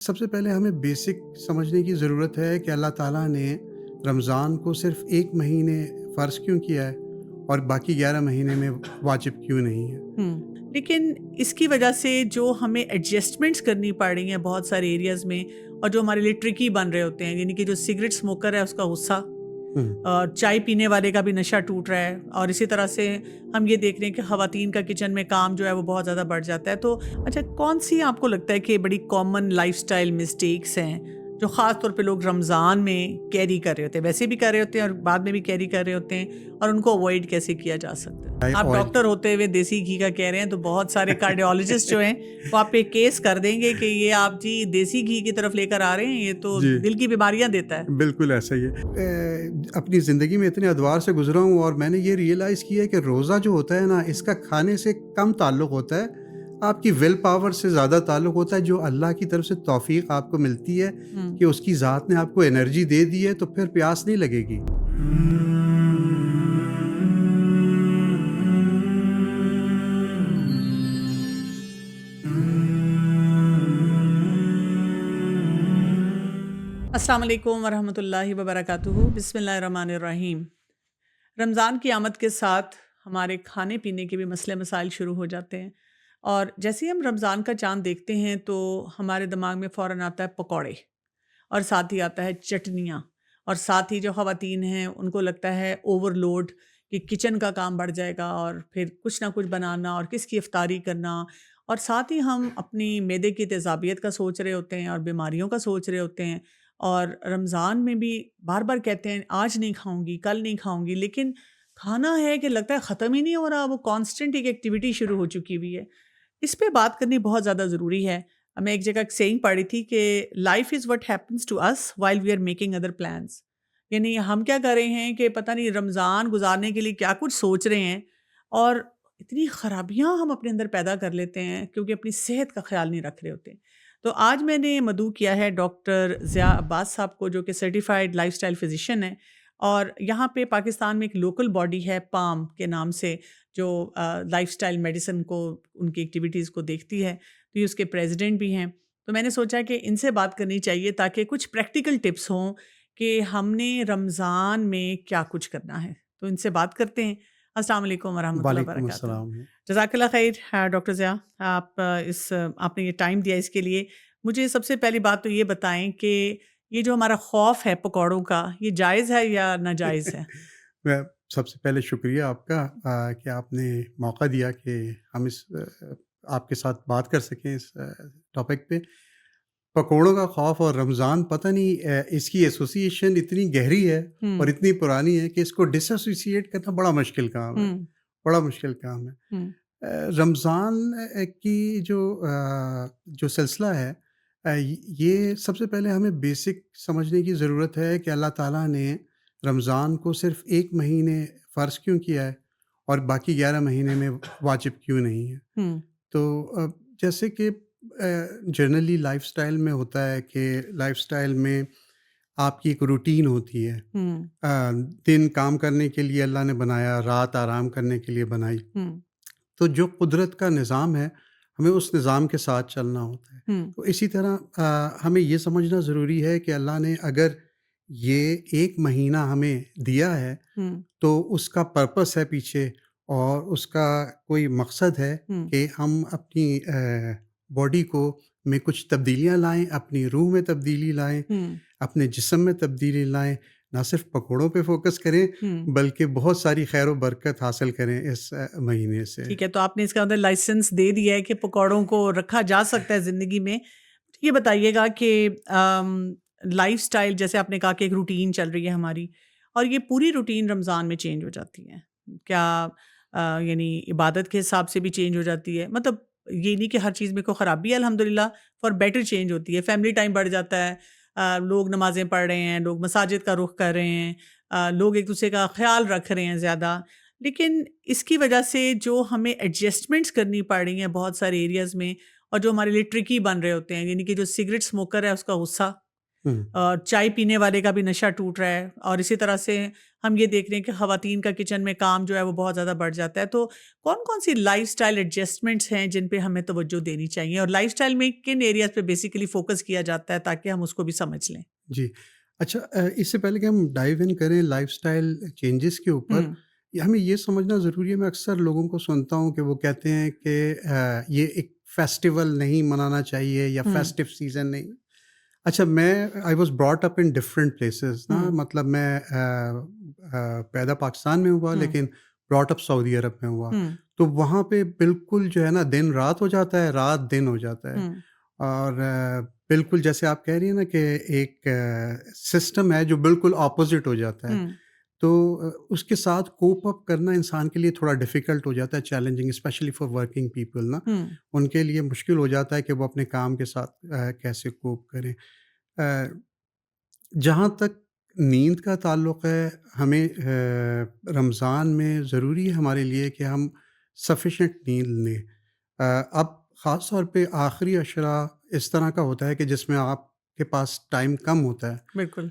सबसे पहले हमें बेसिक समझने की ज़रूरत है कि अल्लाह ताला ने रमज़ान को सिर्फ़ 1 महीने फ़र्ज़ क्यों किया है और बाकी 11 महीने में वाजिब क्यों नहीं है? लेकिन इसकी वजह से जो हमें एडजस्टमेंट्स करनी पड़ रही हैं बहुत सारे एरियाज़ में और जो हमारे लिए ट्रिकी बन रहे होते हैं, यानी कि जो सिगरेट स्मोकर है उसका गुस्सा, हुँ, चाय पीने वाले का भी नशा टूट रहा है और इसी तरह से हम ये देख रहे हैं कि ख़वातीन का किचन में काम जो है वो बहुत ज़्यादा बढ़ जाता है। तो अच्छा, कौन-सी आपको लगता है कि बड़ी कॉमन लाइफ़स्टाइल मिस्टेक्स हैं, जो ख़ास तौर पे लोग रमज़ान में कैरी कर रहे होते हैं? वैसे भी कर रहे होते हैं और बाद में भी कैरी कर रहे होते हैं, और उनको अवॉइड कैसे किया जा सकता है? चाहे आप ऑयल डॉक्टर होते हुए देसी घी का कह रहे हैं, तो बहुत सारे कार्डियोलॉजिस्ट जो हैं, वो आप पे केस कर देंगे कि ये आप जी देसी घी की तरफ लेकर आ रहे हैं, ये तो जी, दिल की बीमारियाँ देता है। बिल्कुल ऐसा ही है। अपनी ज़िंदगी में इतने अदवार से गुज़रा हूँ और मैंने ये रियलाइज़ किया है कि रोज़ा जो होता है ना, इसका खाने से कम ताल्लुक़ होता है, आपकी विल पावर से ज़्यादा ताल्लुक़ होता है। जो अल्लाह की तरफ से तौफ़ीक़ आपको मिलती है हुँ। कि उसकी ज़ात ने आपको एनर्जी दे दी है, तो फिर प्यास नहीं लगेगी। अस्सलाम वालेकुम वरहमतुल्लाहि वबरकातुहू। बिस्मिल्लाहिर्रहमानिर्रहीम। रमज़ान की आमद के साथ हमारे खाने पीने के भी मसले मसाइल शुरू हो जाते हैं, और जैसे ही हम रमज़ान का चाँद देखते हैं तो हमारे दिमाग में फ़ौरन आता है पकौड़े, और साथ ही आता है चटनियाँ, और साथ ही जो ख़वातीन हैं उनको लगता है ओवरलोड, कि किचन का काम बढ़ जाएगा और फिर कुछ ना कुछ बनाना और किसकी इफ्तारी करना, और साथ ही हम अपनी मैदे की तेज़ाबियत का सोच रहे होते हैं और बीमारियों का सोच रहे होते हैं, और रमज़ान में भी बार बार कहते हैं आज नहीं खाऊंगी, कल नहीं खाऊंगी, लेकिन खाना है कि लगता है ख़त्म ही नहीं हो रहा, वो कांस्टेंट एक एक्टिविटी शुरू हो चुकी हुई है। इस पे बात करनी बहुत ज़्यादा ज़रूरी है। मैं एक जगह एक सेइंग पढ़ी थी कि life is what happens to us while we are making other plans. यानी हम क्या कर रहे हैं कि पता नहीं रमज़ान गुज़ारने के लिए क्या कुछ सोच रहे हैं, और इतनी ख़राबियाँ हम अपने अंदर पैदा कर लेते हैं क्योंकि अपनी सेहत का ख़्याल नहीं रख रहे होते। तो आज मैंने मदऊ किया है डॉक्टर ज़िया अब्बास साहब को, जो कि सर्टिफ़ाइड लाइफ़स्टाइल फ़िज़िशियन हैं, और यहाँ पे पाकिस्तान में एक लोकल बॉडी है पाम के नाम से, जो लाइफ़स्टाइल मेडिसिन को, उनकी एक्टिविटीज़ को देखती है। तो ये उसके प्रेसिडेंट भी हैं। तो मैंने सोचा कि इनसे बात करनी चाहिए ताकि कुछ प्रैक्टिकल टिप्स हों कि हमने रमज़ान में क्या कुछ करना है। तो इनसे बात करते हैं। अस्सलाम वालेकुम वरहमतुल्लाहि वालेकुम वबरकातुहू। अस्सलाम। जज़ाकल्लाह ख़ैर। हाँ, डॉक्टर ज़िया, आपने ये टाइम दिया इसके लिए। मुझे सबसे पहली बात तो ये बताएँ कि ये जो हमारा खौफ़ है पकौड़ों का, ये जायज़ है या नाजायज़ है? मैं सबसे पहले शुक्रिया आपका कि आपने मौका दिया कि हम आपके साथ बात कर सकें इस टॉपिक पे। पकोड़ों का खौफ और रमज़ान, पता नहीं इसकी एसोसिएशन इतनी गहरी है और हुँ, इतनी पुरानी है कि इसको डिसएसोसिएट करना बड़ा मुश्किल काम है, हुँ, बड़ा मुश्किल काम है। हुँ, रमज़ान की जो सिलसिला है, ये सबसे पहले हमें बेसिक समझने की ज़रूरत है कि अल्लाह ताला ने रमज़ान को सिर्फ़ 1 महीने फ़र्ज़ क्यों किया है और बाकी 11 महीने में वाजिब क्यों नहीं है। हुँ, तो जैसे कि जनरली लाइफ़स्टाइल में होता है कि लाइफ़स्टाइल में आपकी एक रूटीन होती है। हुँ, दिन काम करने के लिए अल्लाह ने बनाया, रात आराम करने के लिए बनाई। हुँ, तो जो कुदरत का निज़ाम है, हमें उस निज़ाम के साथ चलना होता है। हुँ, तो इसी तरह हमें ये समझना ज़रूरी है कि अल्लाह ने अगर ये 1 महीना हमें दिया है, हुँ, तो उसका पर्पस है पीछे और उसका कोई मकसद है हुँ, कि हम अपनी बॉडी को में कुछ तब्दीलियाँ लाएँ, अपनी रूह में तब्दीली लाएँ, हुँ, अपने जिस्म में तब्दीली लाएँ। ना सिर्फ़ पकौड़ों पे फ़ोकस करें, हुँ। बल्कि बहुत सारी खैर व बरकत हासिल करें इस महीने से। ठीक है, तो आपने इसका मतलब लाइसेंस दे दिया है कि पकौड़ों को रखा जा सकता है ज़िंदगी में। ये बताइएगा कि लाइफ़स्टाइल, जैसे आपने कहा कि एक रूटीन चल रही है हमारी, और ये पूरी रूटीन रमज़ान में चेंज हो जाती है। क्या यानी इबादत के हिसाब से भी चेंज हो जाती है? मतलब ये नहीं कि हर चीज़ में कोई ख़राबी है, अल्हम्दुलिल्लाह फॉर बेटर चेंज होती है। फैमिली टाइम बढ़ जाता है, लोग नमाज़ें पढ़ रहे हैं, लोग मसाजिद का रुख कर रहे हैं, लोग एक-दूसरे का ख़्याल रख रहे हैं ज़्यादा। लेकिन इसकी वजह से जो हमें एडजस्टमेंट्स करनी पड़ रही हैं बहुत सारे एरियाज़ में, और जो हमारे लिए ट्रिकी बन रहे होते हैं, यानी कि जो सिगरेट स्मोकर है उसका गुस्सा, हुँ। चाय पीने वाले का भी नशा टूट रहा है और इसी तरह से हम ये देख रहे हैं कि ख़वातीन का किचन में काम जो है वो बहुत ज़्यादा बढ़ जाता है। तो कौन-कौन सी लाइफ़स्टाइल एडजस्टमेंट्स हैं जिन पे हमें तवज्जो देनी चाहिए और लाइफ़स्टाइल में किन एरियाज़ पे बेसिकली फ़ोकस किया जाता है ताकि हम उसको भी समझ लें? जी। अच्छा, इससे पहले कि हम डाइव इन करें लाइफ़स्टाइल चेंजेस के ऊपर, हुँ, हमें ये समझना ज़रूरी है। मैं अक्सर लोगों को सुनता हूँ कि वो कहते हैं कि ये एक फेस्टिवल नहीं मनाना चाहिए या हुँ, फेस्टिव सीज़न नहीं। अच्छा, मैं I was brought up in different places ना, हुँ, मतलब मैं पैदा पाकिस्तान में हुआ हुँ, लेकिन ब्रॉट अप सऊदी अरब में हुआ। हुँ, तो वहाँ पे बिल्कुल जो है ना, दिन रात हो जाता है, रात दिन हो जाता है। हुँ, और बिल्कुल जैसे आप कह रही हैं ना कि एक सिस्टम है जो बिल्कुल ऑपोज़िट हो जाता है। हुँ, तो उसके साथ कोप अप करना इंसान के लिए थोड़ा डिफ़िकल्ट हो जाता है, challenging specially for working people ना। हुँ, उनके लिए मुश्किल हो जाता है कि वो अपने काम के साथ कैसे कोप करें। अ, जहाँ तक नींद का ताल्लुक़ है, हमें रमज़ान में ज़रूरी है हमारे लिए कि हम सफ़िशिएंट नींद लें। अब ख़ास तौर पे आखिरी अशरा इस तरह का होता है कि जिसमें आपके पास टाइम कम होता है। बिल्कुल।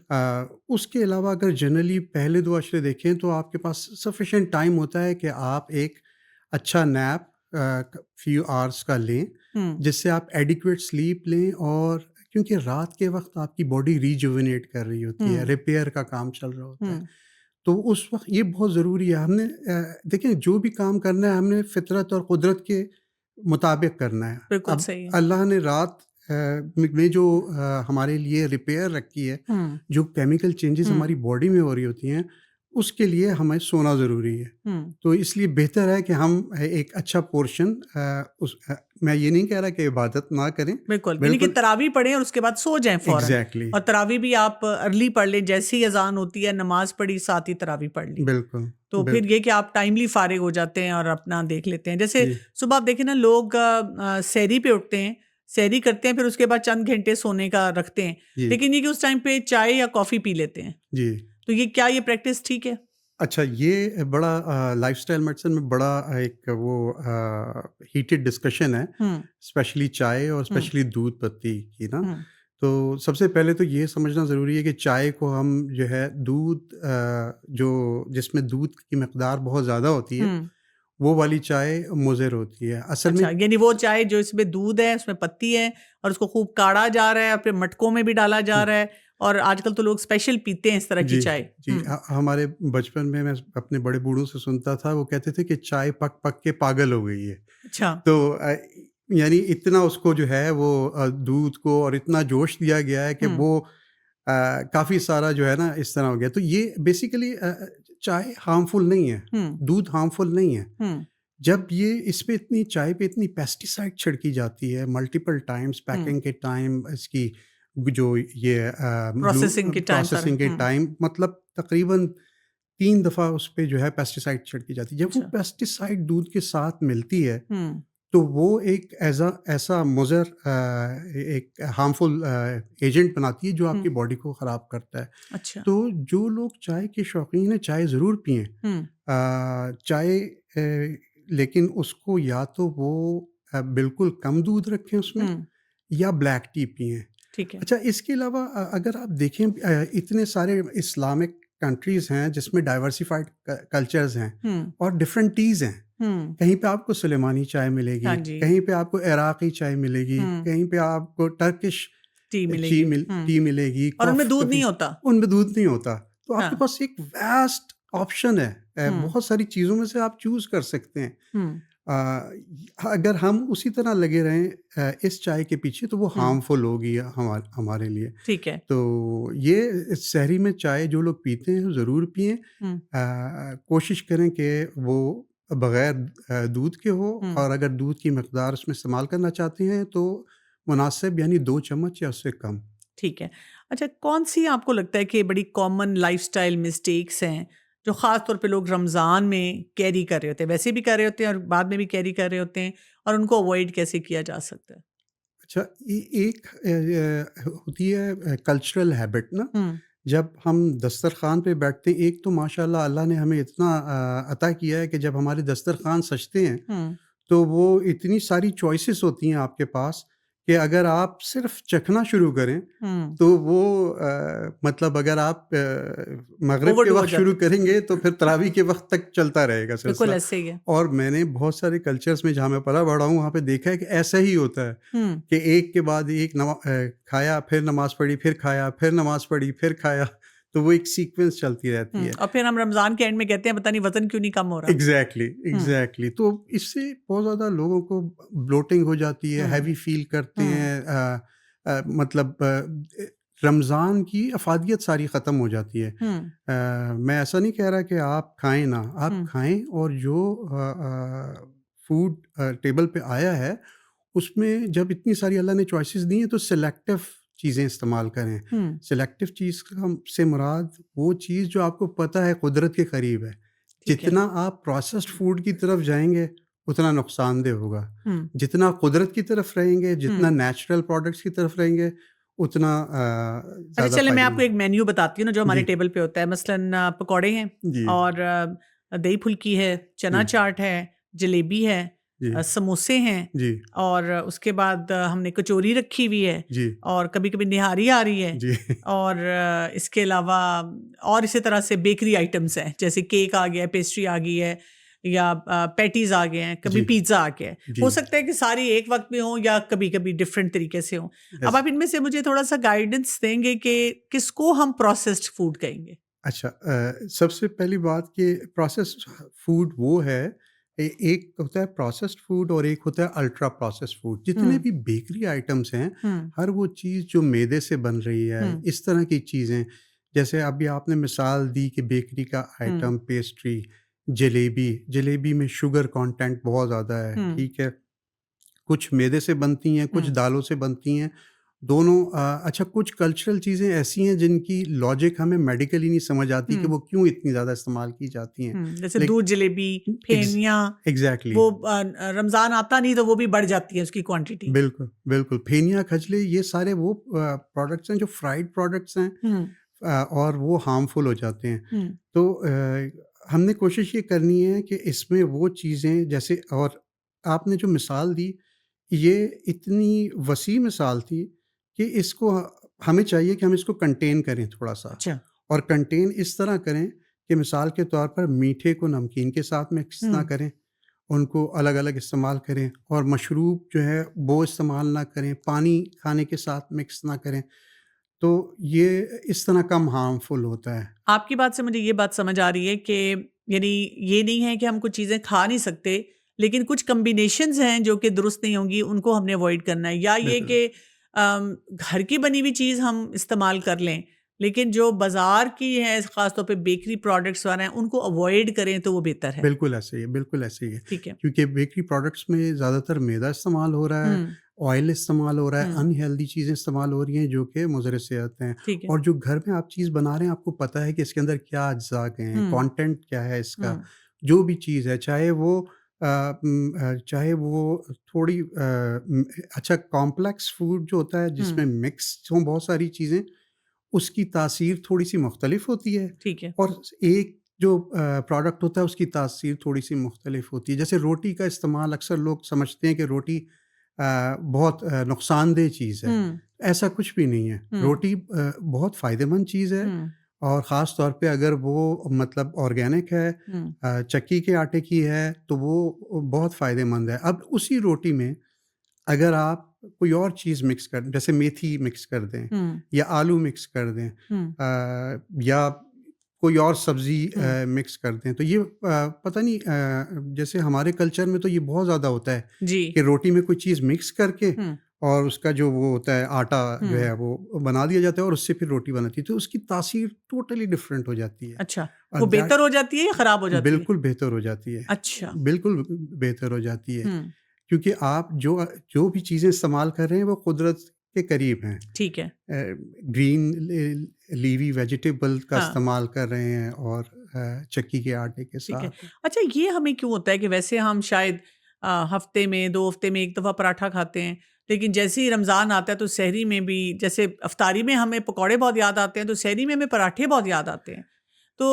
उसके अलावा अगर जनरली पहले 2 अशरे देखें तो आपके पास सफ़िशिएंट टाइम होता है कि आप एक अच्छा नैप फ्यू आवर्स का लें, हुँ, जिससे आप एडिक्वेट स्लीप लें। और क्योंकि रात के वक़्त आपकी बॉडी रिजुविनेट कर रही होती है, हुँ, रिपेयर का काम चल रहा होता है। हुँ, तो उस वक़्त ये बहुत ज़रूरी है। हमने देखिए, जो भी काम करना है हमने फ़ितरत और कुदरत के मुताबिक करना है। बिल्कुल अब सही है। अल्लाह ने रात में जो हमारे लिए रिपेयर रखी है, हुँ, जो केमिकल चेंजेज़ हमारी हुँ, बॉडी में हो रही होती हैं, उसके लिए हमें सोना ज़रूरी है। हुँ। तो इसलिए बेहतर है कि हम एक अच्छा पोर्शन मैं ये नहीं कह रहा कि इबादत ना करें, बिल्कुल, यानी कि बिल्कुल तरावी पढ़ें और उसके बाद सो जाएँ फ़ौरन एग्ज़ैक्टली, और तरावी भी आप अर्ली पढ़ लें, जैसे ही अज़ान होती है, नमाज़ पढ़ी, साथ ही तरावी पढ़ ली। बिल्कुल, तो फिर बिल्कुल। ये कि आप टाइमली फ़ारिग हो जाते हैं और अपना देख लेते हैं। जैसे जी, सुबह आप देखें ना लोग सहरी पे उठते हैं, सहरी करते हैं, फिर उसके बाद चंद घंटे सोने का रखते हैं। जी, लेकिन ये कि उस टाइम पे चाय या कॉफ़ी पी लेते हैं। जी। तो ये क्या ये प्रैक्टिस ठीक है? अच्छा, ये बड़ा लाइफ़स्टाइल मेडिसिन में बड़ा एक वो हीटेड डिस्कशन है, हुँ, स्पेशली चाय और हुँ, स्पेशली दूध पत्ती की ना। हुँ, तो सबसे पहले तो ये समझना ज़रूरी है कि चाय को हम जो है दूध जो जिसमें दूध की मिक़दार बहुत ज़्यादा होती है, हुँ। वो वाली चाय मुज़िर होती है। असल में अच्छा, यानी वो चाय जो इसमें दूध है, उसमें पत्ती है और उसको खूब काढ़ा जा रहा है और फिर मटकों में भी डाला जा रहा है और आजकल तो लोग स्पेशल पीते हैं इस तरह की जी, चाय। जी। हुँ, हमारे बचपन में मैं अपने बड़े बूढ़ों से सुनता था, वो कहते थे कि चाय पक-पक के पागल हो गई है। अच्छा। तो यानी इतना उसको जो है वो दूध को और इतना जोश दिया गया है कि हुँ, वो काफ़ी सारा जो है ना इस तरह हो गया। तो ये बेसिकली चाय हार्मफुल नहीं है, हुँ, दूध हार्मफुल नहीं है। हुँ, जब ये इस पे इतनी चाय पे इतनी पेस्टिसाइड छिड़की जाती है मल्टीपल टाइम्स, हुँ। पैकिंग के टाइम, इसकी जो ये प्रोसेसिंग के टाइम सारे प्रोसेसिंग के हुँ, टाइम, मतलब तकरीबन 3 दफ़ा उस पे जो है पेस्टिसाइड छिड़की जाती है। जब वो अच्छा। पेस्टिसाइड दूध के साथ मिलती है, हुँ, तो वो एक ऐसा मुज़र एक हार्मफुल एजेंट बनाती है जो हुँ, आपकी बॉडी को ख़राब करता है। अच्छा। तो जो लोग चाय के शौकीन हैं, चाय ज़रूर पिएँ। हुँ, चाय लेकिन उसको या तो वो बिल्कुल कम दूध रखें उसमें, हुँ, या ब्लैक टी पिएँ। ठीक है। अच्छा, इसके अलावा अगर आप देखें, इतने सारे इस्लामिक कंट्रीज़ हैं जिसमें डाइवर्सिफ़ाइड कल्चर्स हैं हुँ, और डिफरेंट टीज़ हैं। हुँ, कहीं पे आपको सुलेमानी चाय मिलेगी, हाँ जी। कहीं पे आपको इराक़ी चाय मिलेगी, हुँ, कहीं पे आपको टर्किश टी मिलेगी। हुँ, टी मिलेगी, और उनमें दूध कॉफ़ी नहीं होता। उनमें दूध नहीं होता। तो आपके हाँ। पास एक वास्ट ऑप्शन है। हुँ, बहुत सारी चीज़ों में से आप चूज़ कर सकते हैं। हुँ, अगर हम उसी तरह लगे रहें इस चाय के पीछे, तो वो हुँ, हार्मफुल होगी हमारे लिए। ठीक है। तो ये सहरी में चाय जो लोग पीते हैं ज़रूर पिएँ। हुँ, कोशिश करें कि वो बग़ैर दूध के हो, हुँ। और अगर दूध की मिक़दार उसमें इस्तेमाल करना चाहते हैं तो मुनासिब, यानी 2 चम्मच या उससे कम। ठीक है। अच्छा कौन-सी आपको लगता है कि बड़ी कॉमन लाइफ़स्टाइल मिस्टेक्स हैं, जो ख़ास तौर पे लोग रमज़ान में कैरी कर रहे होते हैं? वैसे भी कर रहे होते हैं और बाद में भी कैरी कर रहे होते हैं और उनको अवॉइड कैसे किया जा सकता है? अच्छा, एक होती है कल्चरल हैबिट ना, हुँ, जब हम दस्तरख़्वान पे बैठते हैं, एक तो माशाअल्लाह अल्लाह ने हमें इतना अता किया है कि जब हमारे दस्तरख़्वान सजते हैं, हुँ, तो वो इतनी सारी चॉइसेस होती हैं आपके पास कि अगर आप सिर्फ़ चखना शुरू करें, हुँ, तो वो मतलब अगर आप मगरिब के ओवरडू हो वक़्त जाता शुरू है। करेंगे तो फिर तरावी के वक़्त तक चलता रहेगा बिल्कुल सिलसिला। ऐसे ही है। और मैंने बहुत सारे कल्चर्स में जहाँ मैं पला बड़ा हूँ, वहाँ पे देखा है कि ऐसा ही होता है हुँ, कि एक के बाद एक खाया, फिर नमाज़ पढ़ी, फिर खाया, फिर नमाज़ पढ़ी, फिर खाया, तो वो एक सीक्वेंस चलती रहती है। और फिर हम रमज़ान के एंड में कहते हैं पता नहीं वज़न क्यों नहीं कम हो रहा? एग्ज़ैक्टली, हुँ, एग्ज़ैक्टली। तो इससे बहुत ज़्यादा लोगों को ब्लोटिंग हो जाती है, हुँ, हैवी फ़ील करते हुँ, हैं, मतलब रमज़ान की अफ़ादियत सारी ख़त्म हो जाती है। हुँ, मैं ऐसा नहीं कह रहा कि आप खाएँ ना, आप हुँ, खाएँ और जो फूड टेबल पे आया है, उसमें जब इतनी सारी अल्लाह ने चॉइसेस दी हैं, तो सिलेक्टिव चीज़ें इस्तेमाल करें। हुँ, सिलेक्टिव चीज़ का से मुराद वो चीज़ जो आपको पता है कुदरत के करीब है। ठीक है। जितना आप प्रोसेस्ड फूड की तरफ जाएँगे, उतना नुकसानदेह होगा। हुँ, जितना कुदरत की तरफ रहेंगे, हुँ। जितना नेचुरल प्रोडक्ट्स की तरफ रहेंगे, उतना अच्छा ज़्यादा चलें मैं आपको फ़ायदेमंद। एक मेन्यू बताती हूँ ना जो हमारे जी, टेबल पे होता है। मसलन पकौड़े हैं जी, और दही फुल्की है, चना जी, चाट है, जलेबी है, जी, समोसे हैं जी, और उसके बाद हमने कचौरी रखी हुई है जी, और कभी-कभी निहारी आ रही है जी, और इसके अलावा और इसी तरह से बेकरी आइटम्स हैं, जैसे केक आ गया है, पेस्ट्री आ गई है या पैटीज़ आ गए हैं, कभी जी, पिज़्ज़ा आ गया है। जी, हो सकता है कि सारी एक वक़्त में हों या कभी-कभी डिफरेंट तरीके से हों। अब यस। आप इनमें से मुझे थोड़ा-सा गाइडेंस देंगे कि किसको हम प्रोसेस्ड फूड कहेंगे? अच्छा, सबसे पहली बात कि प्रोसेस्ड फूड वो है, एक होता है प्रोसेस्ड फूड और एक होता है अल्ट्रा प्रोसेस्ड फूड। जितने हुँ, भी बेकरी आइटम्स हैं, हुँ, हर वो चीज़ जो मैदे से बन रही है, हुँ, इस तरह की चीज़ें, जैसे अभी आपने मिसाल दी कि बेकरी का हुँ, आइटम पेस्ट्री, जलेबी, जलेबी में शुगर कंटेंट बहुत ज़्यादा है, हुँ, ठीक है? कुछ मैदे से बनती हैं, कुछ हुँ, दालों से बनती हैं। दोनों अच्छा, कुछ कल्चरल चीज़ें ऐसी हैं जिनकी लॉजिक हमें मेडिकली नहीं समझ आती कि हुँ, वो क्यों इतनी ज़्यादा इस्तेमाल की जाती हैं। जैसे लाइक दूध जलेबी, एग्ज़ फेनिया एग्ज़ैक्टली, वो रमज़ान आता नहीं तो वो भी बढ़ जाती है उसकी क्वांटिटी। बिल्कुल, बिल्कुल। फेनिया, खजले, ये सारे वो प्रोडक्ट्स हैं जो फ्राइड प्रोडक्ट्स हैं, हुँ, और वो हार्मफुल हो जाते हैं। हुँ, तो हमने कोशिश ये करनी है कि इसमें वो चीज़ें जैसे, और आपने जो मिसाल दी, ये इतनी वसी मिसाल थी कि इसको हमें चाहिए कि हम इसको कंटेन करें थोड़ा-सा, अच्छा। और कंटेन इस तरह करें कि मिसाल के तौर पर मीठे को नमकीन के साथ मिक्स ना हुँ, करें, उनको अलग-अलग इस्तेमाल करें, और मशरूब जो है वो इस्तेमाल ना करें, पानी खाने के साथ मिक्स ना करें। तो ये इस तरह कम हार्मफुल होता है। आपकी बात से मुझे ये बात समझ आ रही है कि यानी ये नहीं है कि हम कुछ चीज़ें खा नहीं सकते, लेकिन कुछ कॉम्बिनेशंस हैं जो कि दुरुस्त नहीं होंगी, उनको हमने अवॉइड करना है या ये बिल्कुल, कि घर की बनी हुई चीज़ हम इस्तेमाल कर लें, लेकिन जो बाज़ार की है, ख़ास तौर पे बेकरी प्रोडक्ट्स वगैरह हैं, उनको अवॉइड करें तो वो बेहतर है। बिल्कुल ऐसे ही है, बिल्कुल ऐसे ही है। ठीक है। क्योंकि बेकरी प्रोडक्ट्स में ज़्यादातर मैदा इस्तेमाल हो रहा है, हुँ, ऑयल इस्तेमाल हो रहा है, हुँ, अनहेल्दी चीज़ें इस्तेमाल हो रही हैं जो कि मुज़र सेहत हैं। ठीक है। और जो घर में आप चीज़ बना रहे हैं, आपको पता है कि इसके अंदर क्या अज्ज़ा गए हैं, हुँ, कंटेंट क्या है इसका। हुँ, जो भी चीज़ है, चाहे वो थोड़ी अच्छा, कॉम्प्लेक्स फूड जो होता है हुँ, जिसमें मिक्स हों बहुत सारी चीज़ें, उसकी तासीर थोड़ी-सी मुख्तलिफ होती है, ठीक है। और एक जो प्रोडक्ट होता है उसकी तासीर थोड़ी-सी मुख्तलिफ होती है। जैसे रोटी का इस्तेमाल, अक्सर लोग समझते हैं कि रोटी बहुत नुकसानदेह चीज़ है। हुँ, ऐसा कुछ भी नहीं है। हुँ, रोटी बहुत फ़ायदेमंद चीज़ है, हुँ, और ख़ास तौर पे अगर वो मतलब ऑर्गेनिक है, हुँ, चक्की के आटे की है, तो वो बहुत फ़ायदेमंद है। अब उसी रोटी में अगर आप कोई और चीज़ मिक्स कर, जैसे मेथी मिक्स कर दें हुँ, या आलू मिक्स कर दें, हुँ, या कोई और सब्ज़ी हुँ, मिक्स कर दें, तो ये पता नहीं, जैसे हमारे कल्चर में तो ये बहुत ज़्यादा होता है जी। कि रोटी में कोई चीज़ मिक्स करके, हुँ, और उसका जो वो होता है आटा जो हुँ, है वो बना दिया जाता है, और उससे फिर रोटी बनाती है, तो उसकी तासीर टोटली डिफरेंट हो जाती है। अच्छा। और वो दैट बेहतर हो जाती है या खराब हो जाती है? बिल्कुल बेहतर हो जाती है। अच्छा। बिल्कुल बेहतर हो जाती है। हुँ, क्योंकि आप जो भी चीज़ें इस्तेमाल कर रहे हैं वो कुदरत के करीब हैं। ठीक है। ग्रीन लीवी वेजिटेबल का हाँ, इस्तेमाल कर रहे हैं, और चक्की के आटे के ठीक है। साथ। अच्छा ये हमें क्यों होता है कि वैसे हम शायद हफ़्ते में, 2 हफ़्ते में 1 दफ़ा पराठा खाते हैं, लेकिन जैसे ही रमज़ान आता है तो सहरी में भी जैसे इफ्तारी में हमें पकौड़े बहुत याद आते हैं, तो सहरी में हमें पराठे बहुत याद आते हैं। तो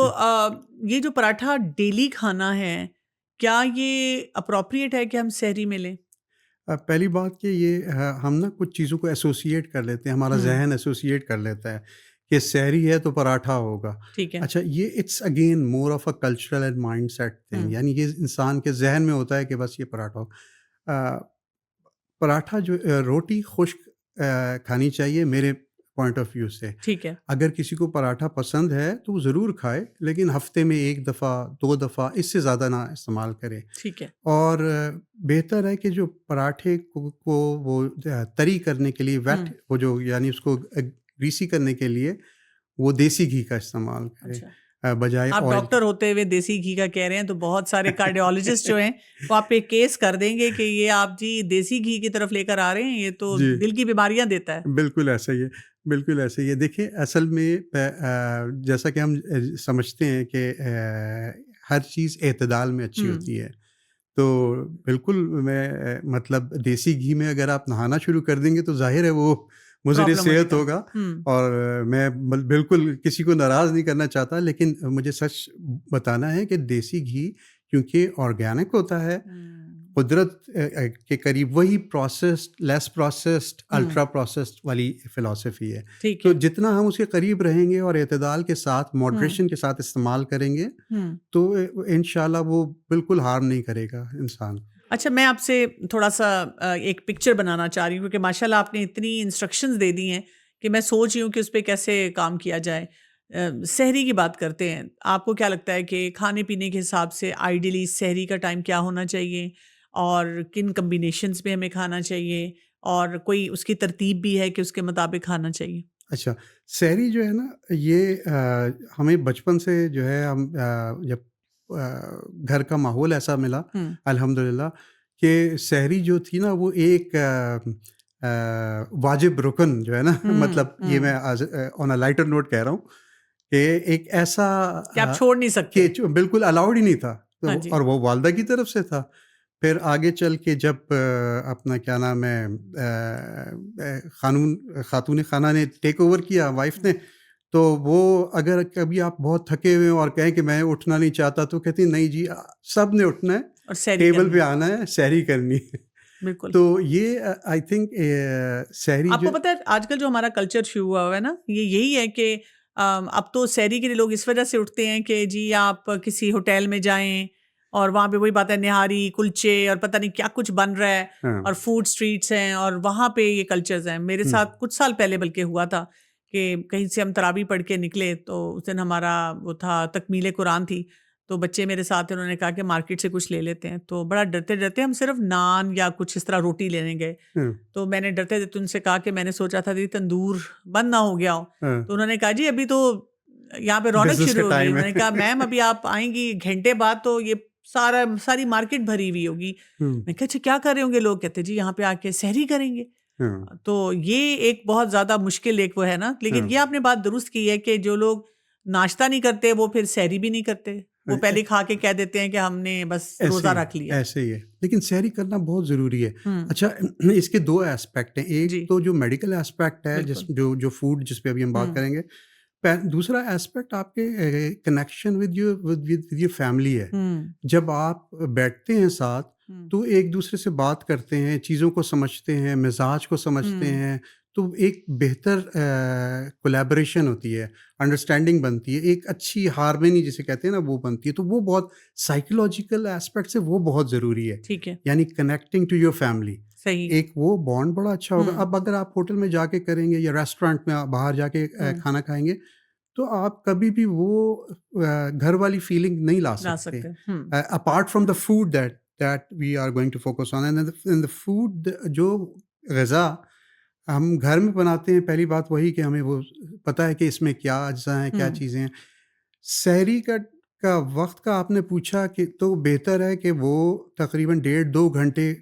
ये जो पराठा डेली खाना है, क्या ये एप्रोप्रिएट है कि हम सहरी में लें? पहली बात कि ये हम ना कुछ चीज़ों को एसोसिएट कर लेते हैं, हमारा हुँ, ज़हन एसोसिएट कर लेता है कि सहरी है तो पराठा होगा। ठीक है। अच्छा, ये it's again more of a cultural and mindset thing, hmm, यानी ये इंसान के ज़हन में होता है कि बस ये पराठा हो। अ, पराठा जो रोटी खुश्क खानी चाहिए मेरे पॉइंट ऑफ व्यू से। ठीक है, अगर किसी को पराठा पसंद है तो वो ज़रूर खाए, लेकिन हफ़्ते में 1 दफ़ा, 2 दफ़ा, इससे ज़्यादा ना इस्तेमाल करे। ठीक है। और बेहतर है कि जो पराठे को वो तरी करने के लिए हुँ, वो जो यानी उसको ग्रीसी करने के लिए वो देसी घी का इस्तेमाल करें, अच्छा। बजाय आप ऑयल के। डॉक्टर होते हुए देसी घी का कह रहे हैं, तो बहुत सारे कार्डियोलॉजिस्ट जो हैं, वो आप पे केस कर देंगे कि ये आप जी देसी घी की तरफ लेकर आ रहे हैं, ये तो जी, दिल की बीमारियाँ देता है। बिल्कुल ऐसा ही है, बिल्कुल ऐसा ही है। देखिए असल में जैसा कि हम समझते हैं कि हर चीज़ एतदाल में अच्छी हुँ, होती है। तो बिल्कुल मैं मतलब देसी घी में अगर आप नहाना शुरू कर देंगे तो ज़ाहिर है वो मुज़िर प्रॉब्लम हो सेहत जाएगा। होगा। हुँ, और मैं बिल्कुल किसी को नाराज़ नहीं करना चाहता, लेकिन मुझे सच बताना है कि देसी घी क्योंकि ऑर्गेनिक होता है, हुँ, कुदरत के करीब वही प्रोसेस्ड, लेस प्रोसेस्ड, हुँ, अल्ट्रा प्रोसेस्ड वाली फ़िलॉसफ़ी है। ठीक तो है। जितना हम उसके करीब रहेंगे और एतदाल के साथ, हुँ, मॉडरेशन के साथ इस्तेमाल करेंगे, हुँ। तो इंशाल्लाह वो बिल्कुल हार्म नहीं करेगा इंसान को। अच्छा, मैं आपसे थोड़ा-सा एक पिक्चर बनाना चाह रही हूँ क्योंकि माशाल्लाह आपने इतनी इंस्ट्रक्शंस दे दी हैं कि मैं सोच रही हूँ कि उस पे कैसे काम किया जाए। सहरी की बात करते हैं। आपको क्या लगता है कि खाने-पीने के हिसाब से आइडियली सहरी का टाइम क्या होना चाहिए? और किन कॉम्बिनेशंस में हमें खाना चाहिए? और कोई उसकी तरतीब भी है कि उसके मुताबिक खाना चाहिए? अच्छा, सहरी जो है ना, ये हमें बचपन से जो है जब घर का माहौल ऐसा मिला हुँ, अल्हम्दुलिल्लाह कि सहरी जो थी ना वो एक वाजिब रुकन जो है ना हुँ, मतलब ये मैं हुँ, आज ऑन अ लाइटर नोट कह रहा हूँ कि एक ऐसा कि आप छोड़ नहीं कि सकते। जो बिल्कुल अलाउड ही नहीं था। हाँ तो जी। और वो वालिदा की तरफ से था। फिर आगे चल के जब अपना क्या नाम है खातून खाना ने टेक ओवर किया वाइफ़ हुँ, ने, तो वो अगर कभी आप बहुत थके हुए हो और कहें कि मैं उठना नहीं चाहता, तो कहती हैं नहीं जी, सब ने उठना है, और सहरी टेबल करनी पे है। आना है, सहरी करनी है। बिल्कुल। तो ये आई थिंक सहरी आपको जो पता है आजकल जो हमारा कल्चर शुरू हुआ हुआ है ना, ये यही है कि अब तो सहरी के लिए लोग इस वजह से उठते हैं कि जी आप किसी होटल में जाएँ और वहाँ पे वही बात है निहारी, कुलचे और पता नहीं क्या कुछ बन रहा है हाँ, और फूड स्ट्रीट्स हैं और वहाँ पे ये कल्चर्स हैं। मेरे हुँ, साथ कुछ साल पहले बल्कि हुआ था कि कहीं से हम तरावी पढ़ के निकले तो उस दिन हमारा वो था तकमील कुरान थी। तो बच्चे मेरे साथ थे उन्होंने कहा कि मार्केट से कुछ ले लेते हैं। तो बड़ा डरते-डरते हम सिर्फ़ नान या कुछ इस तरह रोटी लेने गए। हाँ, तो मैंने डरते-डरते उनसे कहा कि मैंने सोचा था दीदी तंदूर बंद ना हो गया हो। हाँ, तो उन्होंने कहा जी अभी तो यहाँ पे रौनक बिज़नेस का शुरू होगी। टाइम है। मैंने कहा मैम अभी आप आएँगी घंटे बाद तो ये सारी मार्केट भरी हुई होगी। हुँ, मैं कहा अच्छा क्या कर रहे होंगे लोग? कहते जी यहाँ पे आके सहरी करेंगे। हाँ, तो ये एक बहुत ज़्यादा मुश्किल एक वो है ना, लेकिन हाँ, ये आपने बात दुरुस्त की है कि जो लोग नाश्ता नहीं करते वो फिर सहरी भी नहीं करते। वो पहले खा के कह देते हैं कि हमने बस ऐसे रोज़ा ही है, रख लिया। ऐसे ही है। लेकिन सहरी करना बहुत ज़रूरी है। हुँ, अच्छा, इसके 2 एस्पेक्ट हैं। एक जी, तो जो मेडिकल एस्पेक्ट है बिल्कुल। जो फूड जिस पे अभी हम बात हुँ, करेंगे। दूसरा एस्पेक्ट आपके कनेक्शन विद योर फैमिली है। हुँ, जब आप बैठते हैं साथ, हुँ, तो एक-दूसरे से बात करते हैं, चीज़ों को समझते हैं, मिज़ाज को समझते हुँ, हैं, तो एक बेहतर कोलैबोरेशन होती है, अंडरस्टैंडिंग बनती है, एक अच्छी हार्मनी जिसे कहते हैं ना, वो बनती है। तो वो बहुत साइकोलॉजिकल एस्पेक्ट से वो बहुत ज़रूरी है, ठीक है, यानी कनेक्टिंग टू योर फैमिली। सही। एक वो बॉन्ड बड़ा अच्छा होगा। हुँ, अब अगर आप होटल में जाके करेंगे या रेस्टोरेंट में आप बाहर जाके हुँ, खाना खाएँगे, तो आप कभी भी वो घर वाली फीलिंग नहीं ला ला सकते। सकते हैं। Hmm, apart from the food that we are going to focus on, and in the food, जो ग़िज़ा हम घर में बनाते हैं, पहली बात वही कि हमें वो पता है कि इसमें क्या अज्जा हैं, क्या हुँ, चीज़ें हैं। सहरी का वक़्त का आपने पूछा कि तो बेहतर है कि वो तकरीबन डेढ़ 2 घंटे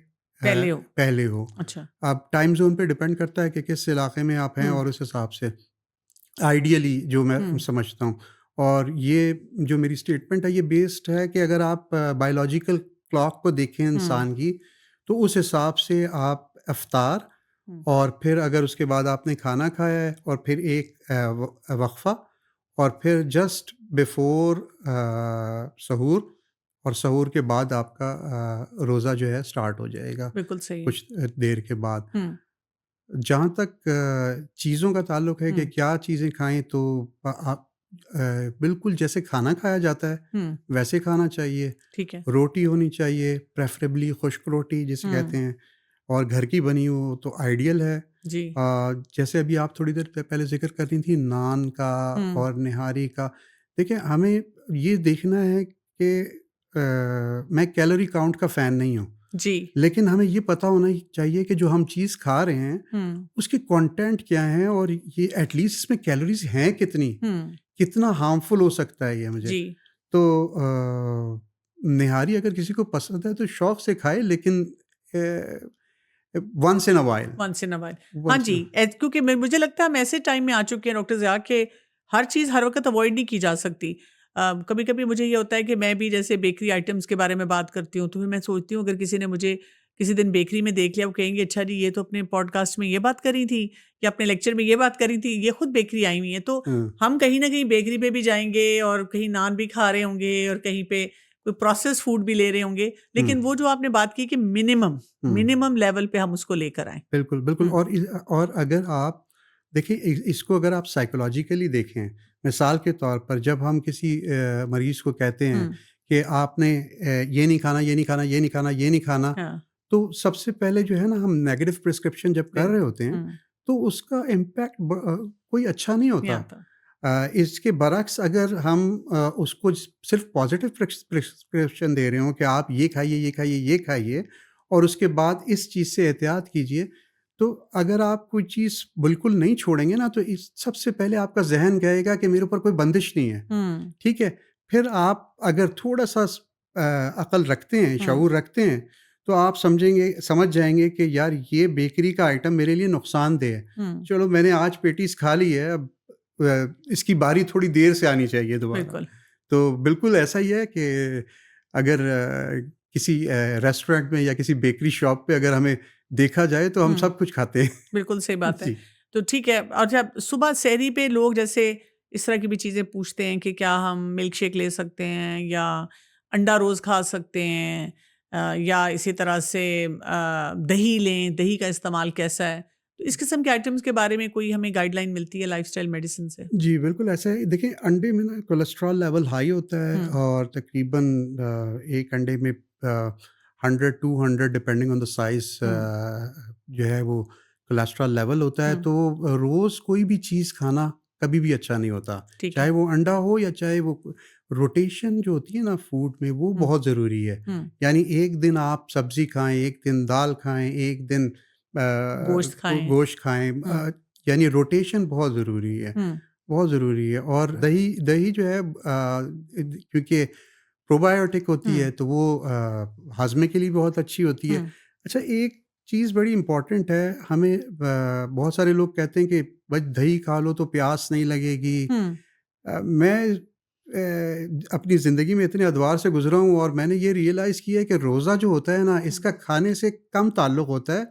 पहले हो। पहले हो। अच्छा, अब टाइम ज़ोन पे डिपेंड करता है कि किस इलाके में आप हैं हुँ, और उस हिसाब से आइडियली जो मैं हुँ, समझता हूँ। और ये जो मेरी स्टेटमेंट है ये बेस्ड है कि अगर आप बायोलॉजिकल क्लॉक को देखें हुँ, इंसान की, तो उस हिसाब से आप इफ्तार हुँ, और फिर अगर उसके बाद आपने खाना खाया है और फिर एक वक़फ़ा और फिर जस्ट बिफ़ोर सहूर और सहूर के बाद आपका रोज़ा जो है स्टार्ट हो जाएगा बिल्कुल सही है। कुछ देर के बाद। हुँ, जहाँ तक चीज़ों का ताल्लुक है कि हुँ, क्या चीज़ें खाएँ तो आप बिल्कुल जैसे खाना खाया जाता है, हुँ, वैसे खाना चाहिए। ठीक है। रोटी होनी चाहिए, प्रेफ़रेबली खुश्क रोटी जिसे कहते हुँ, हैं और घर की बनी हो तो आइडियल है। जी। जैसे अभी आप थोड़ी देर पहले ज़िक्र कर रही थी नान का हुँ, और निहारी का। देखिए, हमें ये देखना है कि मैं कैलोरी काउंट का फ़ैन नहीं हूँ। जी। लेकिन हमें ये पता होना चाहिए कि जो हम चीज़ खा रहे हैं, हुँ, उसके कंटेंट क्या हैं और ये एटलीस्ट इसमें कैलोरीज़ हैं कितनी? हुँ, कितना हार्मफुल हो सकता है ये मुझे? जी। तो निहारी अगर किसी को पसंद है तो शौक से खाए लेकिन once in a while once in a while. हाँ वन्स जी, इन क्योंकि मुझे लगता है हम ऐसे टाइम में आ चुके हैं डॉक्टर ज़िया कि हर चीज़ हर वक़्त अवॉइड नहीं की जा सकती। कभी-कभी मुझे ये होता है कि मैं भी जैसे बेकरी आइटम्स के बारे में बात करती हूँ, तो फिर मैं सोचती हूँ अगर किसी ने मुझे किसी दिन बेकरी में देख लिया, वो कहेंगे अच्छा जी ये तो अपने पॉडकास्ट में ये बात करी थी या अपने लेक्चर में ये बात करी थी, ये खुद बेकरी आई हुई हैं। तो हुँ, हम कहीं न कहीं बेकरी पे भी जाएँगे और कहीं नान भी खा रहे होंगे और कहीं पे कोई प्रोसेस्ड फूड भी ले रहे होंगे। हुँ, लेकिन वो जो आपने बात की कि मिनिमम, हुँ। मिनिमम लेवल पे हम उसको लेकर आएँ। बिल्कुल, बिल्कुल हुँ, और अगर आप देखिए इसको अगर आप साइकोलॉजिकली देखें, मिसाल के तौर पर जब हम किसी मरीज़ को कहते हैं हुँ, कि आपने ये नहीं खाना, ये नहीं खाना, ये नहीं खाना, ये नहीं खाना, हाँ, तो सबसे पहले जो है ना हम नेगेटिव प्रिस्क्रिप्शन जब कर रहे होते हैं, हुँ, तो उसका इम्पैक्ट कोई अच्छा नहीं नहीं होता। आता। इसके बरअक्स अगर हम उसको सिर्फ़ पॉज़िटिव प्रिस्क्रिप्शन दे रहे हों कि आप ये खाइए, ये खाइए, ये खाइए और उसके बाद इस चीज़ से एहतियात कीजिए, तो अगर आप कोई चीज़ बिल्कुल नहीं छोड़ेंगे ना, तो इस सबसे पहले आपका ज़हन कहेगा कि मेरे ऊपर कोई बंदिश नहीं है, हुँ, ठीक है? फिर आप अगर थोड़ा-सा अक़ल रखते हैं, हुँ, शऊर रखते हैं, तो आप समझ जाएँगे कि यार ये बेकरी का आइटम मेरे लिए नुकसानदेह है। हुँ, चलो मैंने आज पेटीज़ खा ली है, अब इसकी बारी थोड़ी देर से आनी चाहिए दोबारा। बिल्कुल, तो बिल्कुल ऐसा ही है कि अगर किसी रेस्टोरेंट में या किसी बेकरी शॉप पे अगर हमें देखा जाए तो हम हुँ, सब कुछ खाते हैं। बिल्कुल सही बात है। जी। तो ठीक है और जब सुबह सहरी पे लोग जैसे इस तरह की भी चीज़ें पूछते हैं कि क्या हम मिल्क शेक ले सकते हैं या अंडा रोज़ खा सकते हैं या इसी तरह से दही लें, दही का इस्तेमाल कैसा है? तो इस किस्म के आइटम्स के बारे में कोई हमें गाइडलाइन मिलती है लाइफ़स्टाइल मेडिसिन से? जी, बिल्कुल ऐसा है। देखिए अंडे में ना कोलेस्ट्रॉल लेवल हाई होता है हुँ, और तकरीबन एक अंडे में 100 200 डिपेंडिंग ऑन द साइज़ हुँ, जो है वो कोलेस्ट्रॉल लेवल होता है। हुँ, तो रोज़ कोई भी चीज़ खाना कभी भी अच्छा नहीं होता। ठीक चाहे है। वो अंडा हो या चाहे वो रोटेशन जो होती है ना फूड में वो हुँ, बहुत ज़रूरी है। हुँ, यानी एक दिन आप सब्ज़ी खाएँ, एक दिन दाल खाएँ, एक दिन गोश्त खाएँ। गोश्त खाएँ हुँ, यानी रोटेशन बहुत ज़रूरी है। हुँ, बहुत ज़रूरी है और दही दही जो है क्योंकि प्रोबायोटिक होती हुँ, है तो वो हाज़मे के लिए बहुत अच्छी होती है। हुँ, अच्छा एक चीज़ बड़ी इम्पोर्टेंट है हमें बहुत सारे लोग कहते हैं कि भाई दही खा लो तो प्यास नहीं लगेगी। हुँ, मैं अपनी ज़िंदगी में इतने अदवार से गुज़रा हूँ और मैंने ये रियलाइज़ किया है कि रोज़ा जो होता है ना हुँ, इसका खाने से कम ताल्लुक़ होता है।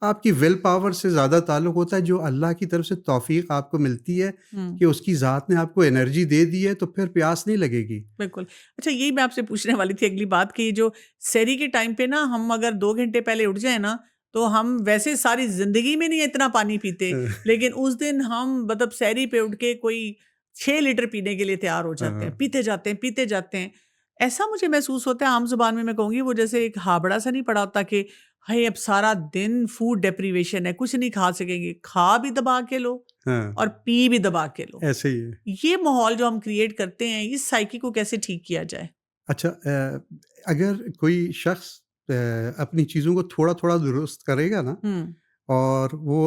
आपकी विल पावर से ज़्यादा ताल्लुक़ होता है जो अल्लाह की तरफ से तौफ़ीक आपको मिलती है हुँ। कि उसकी ज़ात ने आपको एनर्जी दे दी है तो फिर प्यास नहीं लगेगी। बिल्कुल। अच्छा यही मैं आपसे पूछने वाली थी अगली बात कि जो सेहरी के टाइम पे ना हम अगर 2 घंटे पहले उठ जाएँ ना, तो हम वैसे सारी ज़िंदगी में नहीं इतना पानी पीते, लेकिन उस दिन हम मतलब सेहरी पे उठ के कोई 6 लीटर पीने के लिए तैयार हो जाते हैं। हाँ। पीते जाते हैं, पीते जाते हैं। ऐसा मुझे महसूस होता है आम ज़ुबान में मैं कहूँगी वो जैसे एक हावड़ा सा नहीं पड़ा होता कि हाय अब सारा दिन फूड डेप्रिवेशन है, कुछ नहीं खा सकेंगे। खा भी दबा के लो हाँ, और पी भी दबा के लो। ऐसे ही है। ये माहौल जो हम क्रिएट करते हैं, इस साइकी को कैसे ठीक किया जाए? अच्छा अगर कोई शख़्स अपनी चीज़ों को थोड़ा-थोड़ा दुरुस्त करेगा ना हुँ, और वो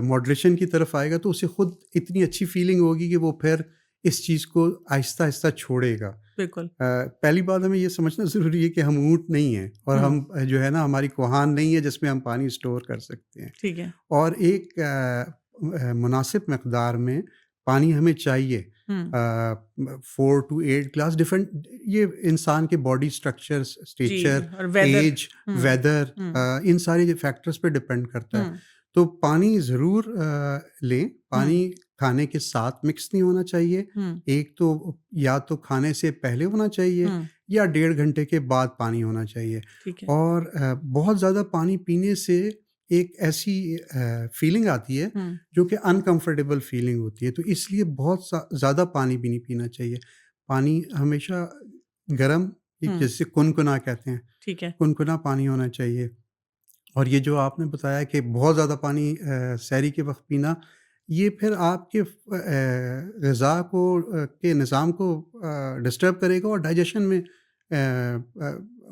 मॉडरेशन की तरफ आएगा तो उसे खुद इतनी अच्छी फीलिंग होगी कि वो फिर इस चीज़ को आहिस्ता-आहिस्ता छोड़ेगा। बिल्कुल। पहली बात हमें ये समझना ज़रूरी है कि हम ऊँट नहीं हैं और हुँ, हम जो है ना हमारी कुहान नहीं है जिसमें हम पानी स्टोर कर सकते हैं। ठीक है। और एक मुनासिब मकदार में पानी हमें चाहिए। हुँ, 4 टू 8 ग्लास डिफरेंट ये इंसान के बॉडी स्ट्रक्चर, जी स्टेचर, और वेदर एज, हुँ, वेदर हुँ, इन सारे फैक्टर्स पे डिपेंड करता है। हुँ, तो पानी ज़रूर लें, हुँ, पानी खाने के साथ मिक्स नहीं होना चाहिए। हुँ, एक तो या तो खाने से पहले होना चाहिए हुँ, या 1.5 घंटे के बाद पानी होना चाहिए। ठीक है। और बहुत ज़्यादा पानी पीने से एक ऐसी फीलिंग आती है हुँ, जो कि अनकंफर्टेबल फीलिंग होती है, तो इसलिए बहुत ज़्यादा पानी भी नहीं पीना चाहिए। पानी हमेशा गर्म, एक हुँ, जैसे कुनकुना कहते हैं, ठीक है। कुनकुना पानी होना चाहिए। और ये जो आपने बताया कि बहुत ज़्यादा पानी सहरी के वक़्त पीना, ये फिर आपके ग़िज़ा को के निज़ाम को डिस्टर्ब करेगा और डाइजेशन में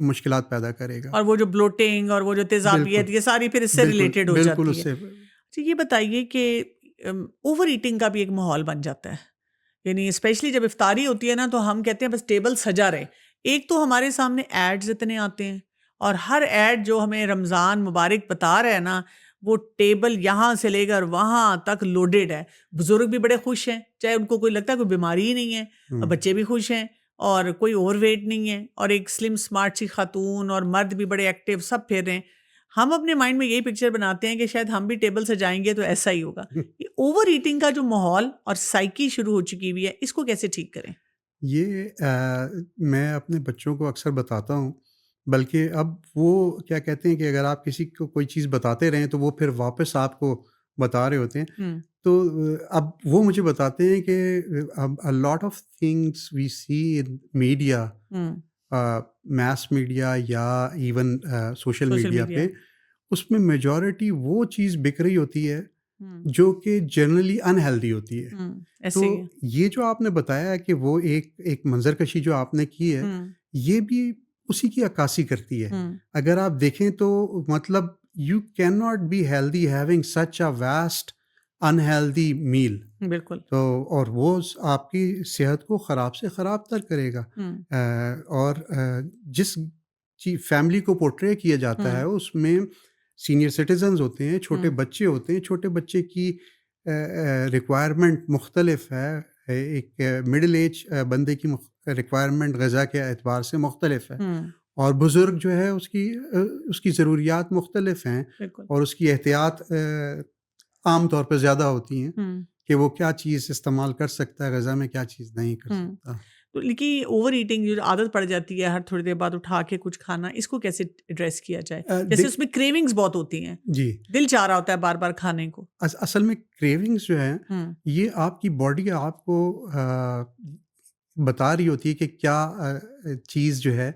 मुश्किलात पैदा करेगा। और वो जो ब्लोटिंग और वो जो बिल्कुल, तेज़ाबियत ये सारी फिर इससे बिल्कुल, रिलेटेड हो बिल्कुल जाती है। उससे अच्छा ये बताइए कि ओवर ईटिंग का भी एक माहौल बन जाता है। यानी स्पेशली जब इफ्तारी होती है ना तो हम कहते हैं बस टेबल सजा रहे। एक तो हमारे सामने एड्स इतने आते हैं और हर एड जो हमें रमज़ान मुबारक बता रहा है ना वो टेबल यहाँ से लेकर वहाँ तक लोडेड है। बुज़ुर्ग भी बड़े खुश हैं, चाहे उनको कोई लगता है कोई बीमारी ही नहीं है और हुँ। बच्चे भी खुश हैं और कोई ओवरवेट नहीं है और एक स्लिम स्मार्ट सी खातून और मर्द भी बड़े एक्टिव सब फिर रहे हैं। हम अपने माइंड में यही पिक्चर बनाते हैं कि शायद हम भी टेबल सजाएँगे तो ऐसा ही होगा। ये ओवर ईटिंग का जो माहौल और साइकी शुरू हो चुकी हुई है, इसको कैसे ठीक करें? ये मैं अपने बच्चों को अक्सर बताता हूँ, बल्कि अब वो क्या कहते हैं कि अगर आप किसी को कोई चीज़ बताते रहें, तो वो फिर वापस आपको बता रहे होते हैं। हुँ, तो अब वो मुझे बताते हैं कि a lot of things we see in media, hmm, mass media या even social social media media. पे, उसमें मेजॉरिटी वो चीज़ बिक रही होती है, हुँ, जो कि जनरली अनहेल्दी होती है। हुँ, तो ऐसे ही है। ये जो आपने बताया कि वो एक एक मंज़रकशी जो आपने की है, हुँ, ये भी उसी की अक्कासी करती है। हुँ, अगर आप देखें तो मतलब you can not be healthy having such a vast unhealthy meal. बिल्कुल। तो और वो आपकी सेहत को ख़राब से ख़राब तर करेगा। हुँ, और जिस फैमिली को पोर्ट्रे किया जाता हुँ, है उसमें सीनियर सिटीज़न्स होते हैं, छोटे हुँ, बच्चे होते हैं, छोटे बच्चे की रिक्वायरमेंट मुख्तलिफ है। एक मिडल एज बंदे की रिक्वायरमेंट ग़िज़ा के एतबार से मुख्तलिफ है। हुँ, और बुज़ुर्ग जो है उसकी ज़रूरियात मुख्तलिफ हैं बिल्कुल। और उसकी एहतियात आम तौर पे ज़्यादा होती हैं हुँ, कि वो क्या चीज़ इस्तेमाल कर सकता है ग़िज़ा में, क्या चीज़ नहीं कर हुँ। सकता। तो लेकिन ओवर ईटिंग जो आदत पड़ जाती है हर थोड़ी देर बाद उठा के कुछ खाना, इसको कैसे एड्रेस किया जाए? अ, जैसे दे उसमें क्रेविंग्स बहुत होती हैं, जी। दिल चाह रहा होता है बार-बार खाने को। असल में क्रेविंग्स जो हैं, हुँ, ये आपकी बॉडी आपको बता रही होती है कि क्या चीज़ जो है,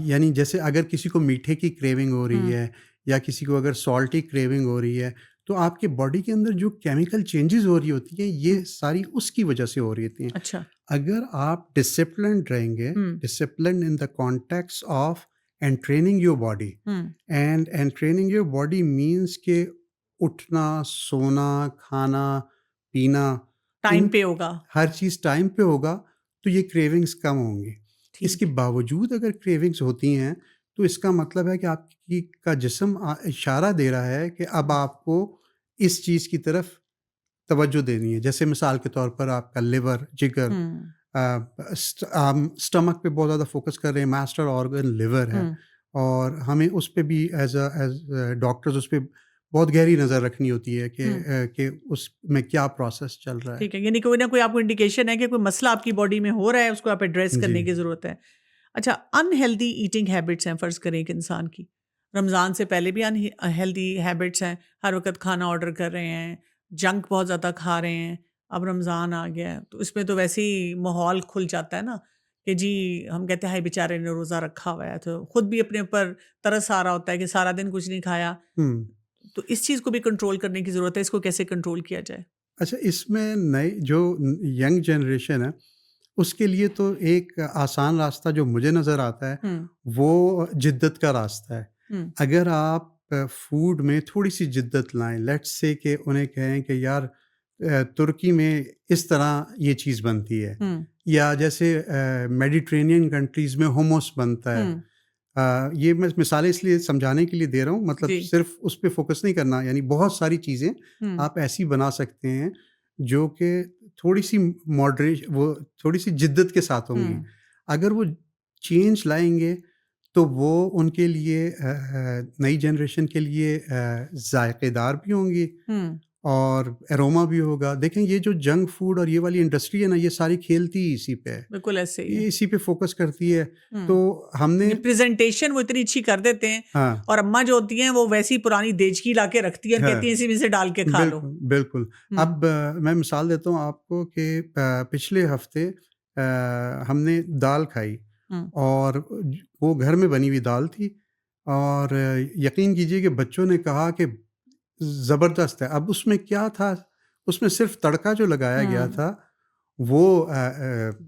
यानी जैसे अगर किसी को मीठे की क्रेविंग हो रही हुँ, है या किसी को अगर सॉल्टी क्रेविंग हो रही है, तो आपके बॉडी के अंदर जो केमिकल चेंजेस हो रही होती हैं, हुँ, ये सारी उसकी वजह से हो रही होती हैं। अच्छा। अगर आप डिसिप्लिन्ड रहेंगे, hmm, disciplined in the context of entraining your body, hmm, and entraining your body means के उठना, सोना, खाना, पीना, टाइम इन पे होगा। हर चीज़ टाइम पे होगा, तो ये क्रेविंग्स कम होंगी। इसके ठीक है। बावजूद अगर क्रेविंग्स होती हैं, तो इसका मतलब है कि आपकी का जिस्म इशारा दे रहा है कि अब हुँ, आपको इस चीज़ की तरफ तवज्जो देनी है। जैसे मिसाल के तौर पर आपका लिवर, जिगर, हुँ, स्टमक पे बहुत ज़्यादा फ़ोकस कर रहे हैं, मास्टर ऑर्गन लिवर है, हुँ, और हमें उस पे भी एज़ डॉक्टर्स उस पे बहुत गहरी नज़र रखनी होती है हुँ। कि उसमें क्या प्रोसेस चल रहा है। ठीक है, यानी कोई ना कोई आपको इंडिकेशन है कि कोई मसला आपकी बॉडी में हो रहा है, उसको आप एड्रेस जी। करने की ज़रूरत है। अच्छा, अनहेल्दी ईटिंग हैबिट्स हैं फ़र्ज़ करें एक इंसान की। रमज़ान से पहले भी हेल्दी हैबिट्स हैं, हर वक़्त खाना ऑर्डर कर रहे हैं, जंक बहुत ज़्यादा खा रहे हैं, अब रमज़ान आ गया है, तो इसमें तो वैसे ही माहौल खुल जाता है ना कि जी, हम कहते हैं हाय बेचारे ने रोज़ा रखा हुआ है, तो खुद भी अपने ऊपर तरस आ रहा होता है कि सारा दिन कुछ नहीं खाया। हुँ। तो इस चीज़ को भी कंट्रोल करने की ज़रूरत है, इसको कैसे कंट्रोल किया जाए? अच्छा, इसमें नए जो यंग जनरेशन है, उसके लिए तो एक आसान रास्ता जो मुझे नज़र आता है, हुँ, वो जिद्दत का रास्ता है। हुँ, अगर आप फूड में थोड़ी-सी जिद्दत लाएँ, लेट्स से कि उन्हें कहें कि यार तुर्की में इस तरह ये चीज़ बनती है, हुँ, या जैसे मेडिटेरेनियन कंट्रीज़ में हुमस बनता है। हुँ। ये मैं मिसालें इसलिए समझाने के लिए दे रहा हूँ, मतलब जी। सिर्फ़ उस पे फ़ोकस नहीं करना, यानी बहुत सारी चीज़ें हुँ, आप ऐसी बना सकते हैं जो कि थोड़ी-सी वो थोड़ी-सी जिद्दत के साथ होंगी। हुँ, अगर वो चेंज लाएँगे, तो वो उनके लिए नई जनरेशन के लिए ज़ायकेदार भी होंगी, हुँ, और एरोमा भी होगा। देखें ये जो जंक फूड और ये वाली इंडस्ट्री है ना, ये सारी खेलती ही इसी पे है, बिल्कुल ऐसे ही है। ये इसी पे फ़ोकस करती है। तो हुँ। हमने ये प्रेज़ेंटेशन वो इतनी अच्छी कर देते हैं हाँ, और अम्मा जो होती हैं वो वैसी पुरानी देचकी लाके रखती हैं और हाँ, कहती हैं इसी में से डाल के खा लो। बिल्कुल, बिल्कुल। हुँ, अब मैं मिसाल देता हूँ आपको कि पिछले हफ़्ते हमने दाल खाई हुँ, और वो घर में बनी हुई दाल थी और यकीन कीजिए कि बच्चों ने कहा कि ज़बरदस्त है। अब उसमें क्या था, उसमें सिर्फ़ तड़का जो लगाया गया हुँ, था, वो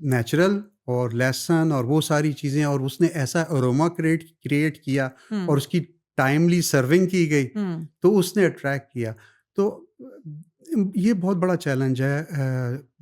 नेचुरल और लहसुन और वो सारी चीज़ें, और उसने ऐसा अरोमा क्रिएट क्रिएट किया हुँ, और उसकी टाइमली सर्विंग की गई, हुँ, तो उसने अट्रैक्ट किया। तो ये बहुत बड़ा चैलेंज है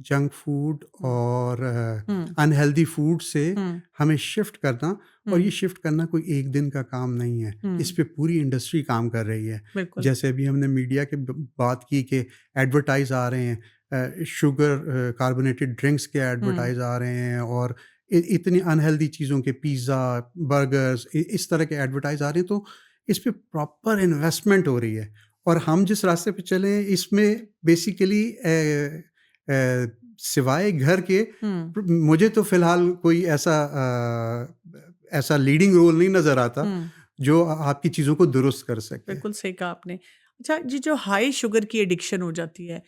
जंक फूड हुँ, और हुँ, अनहेल्दी फूड से हुँ, हमें शिफ्ट करना। और ये हुँ, शिफ्ट करना कोई एक दिन का काम नहीं है, इस हुँ, पे पूरी इंडस्ट्री काम कर रही है। बिल्कुल। जैसे अभी हमने मीडिया की बात की कि एडवर्टाइज आ रहे हैं, शुगर कार्बोनेटेड ड्रिंक्स के हुँ, एडवर्टाइज आ रहे हैं, और इतनी अनहेल्दी चीज़ों के पिज़्ज़ा, बर्गर्स, इस तरह के एडवर्टाइज आ रहे हैं। तो इस पे प्रॉपर इन्वेस्टमेंट हो रही है, और हम जिस रास्ते पे चले हैं इसमें बेसिकली सिवाय घर के हुँ, मुझे तो फ़िलहाल कोई ऐसा लीडिंग रोल नहीं नज़र आता हुँ, जो आपकी चीज़ों को दुरुस्त कर सके। बिल्कुल सही कहा आपने। अच्छा ये जो हाई शुगर की एडिक्शन हो जाती है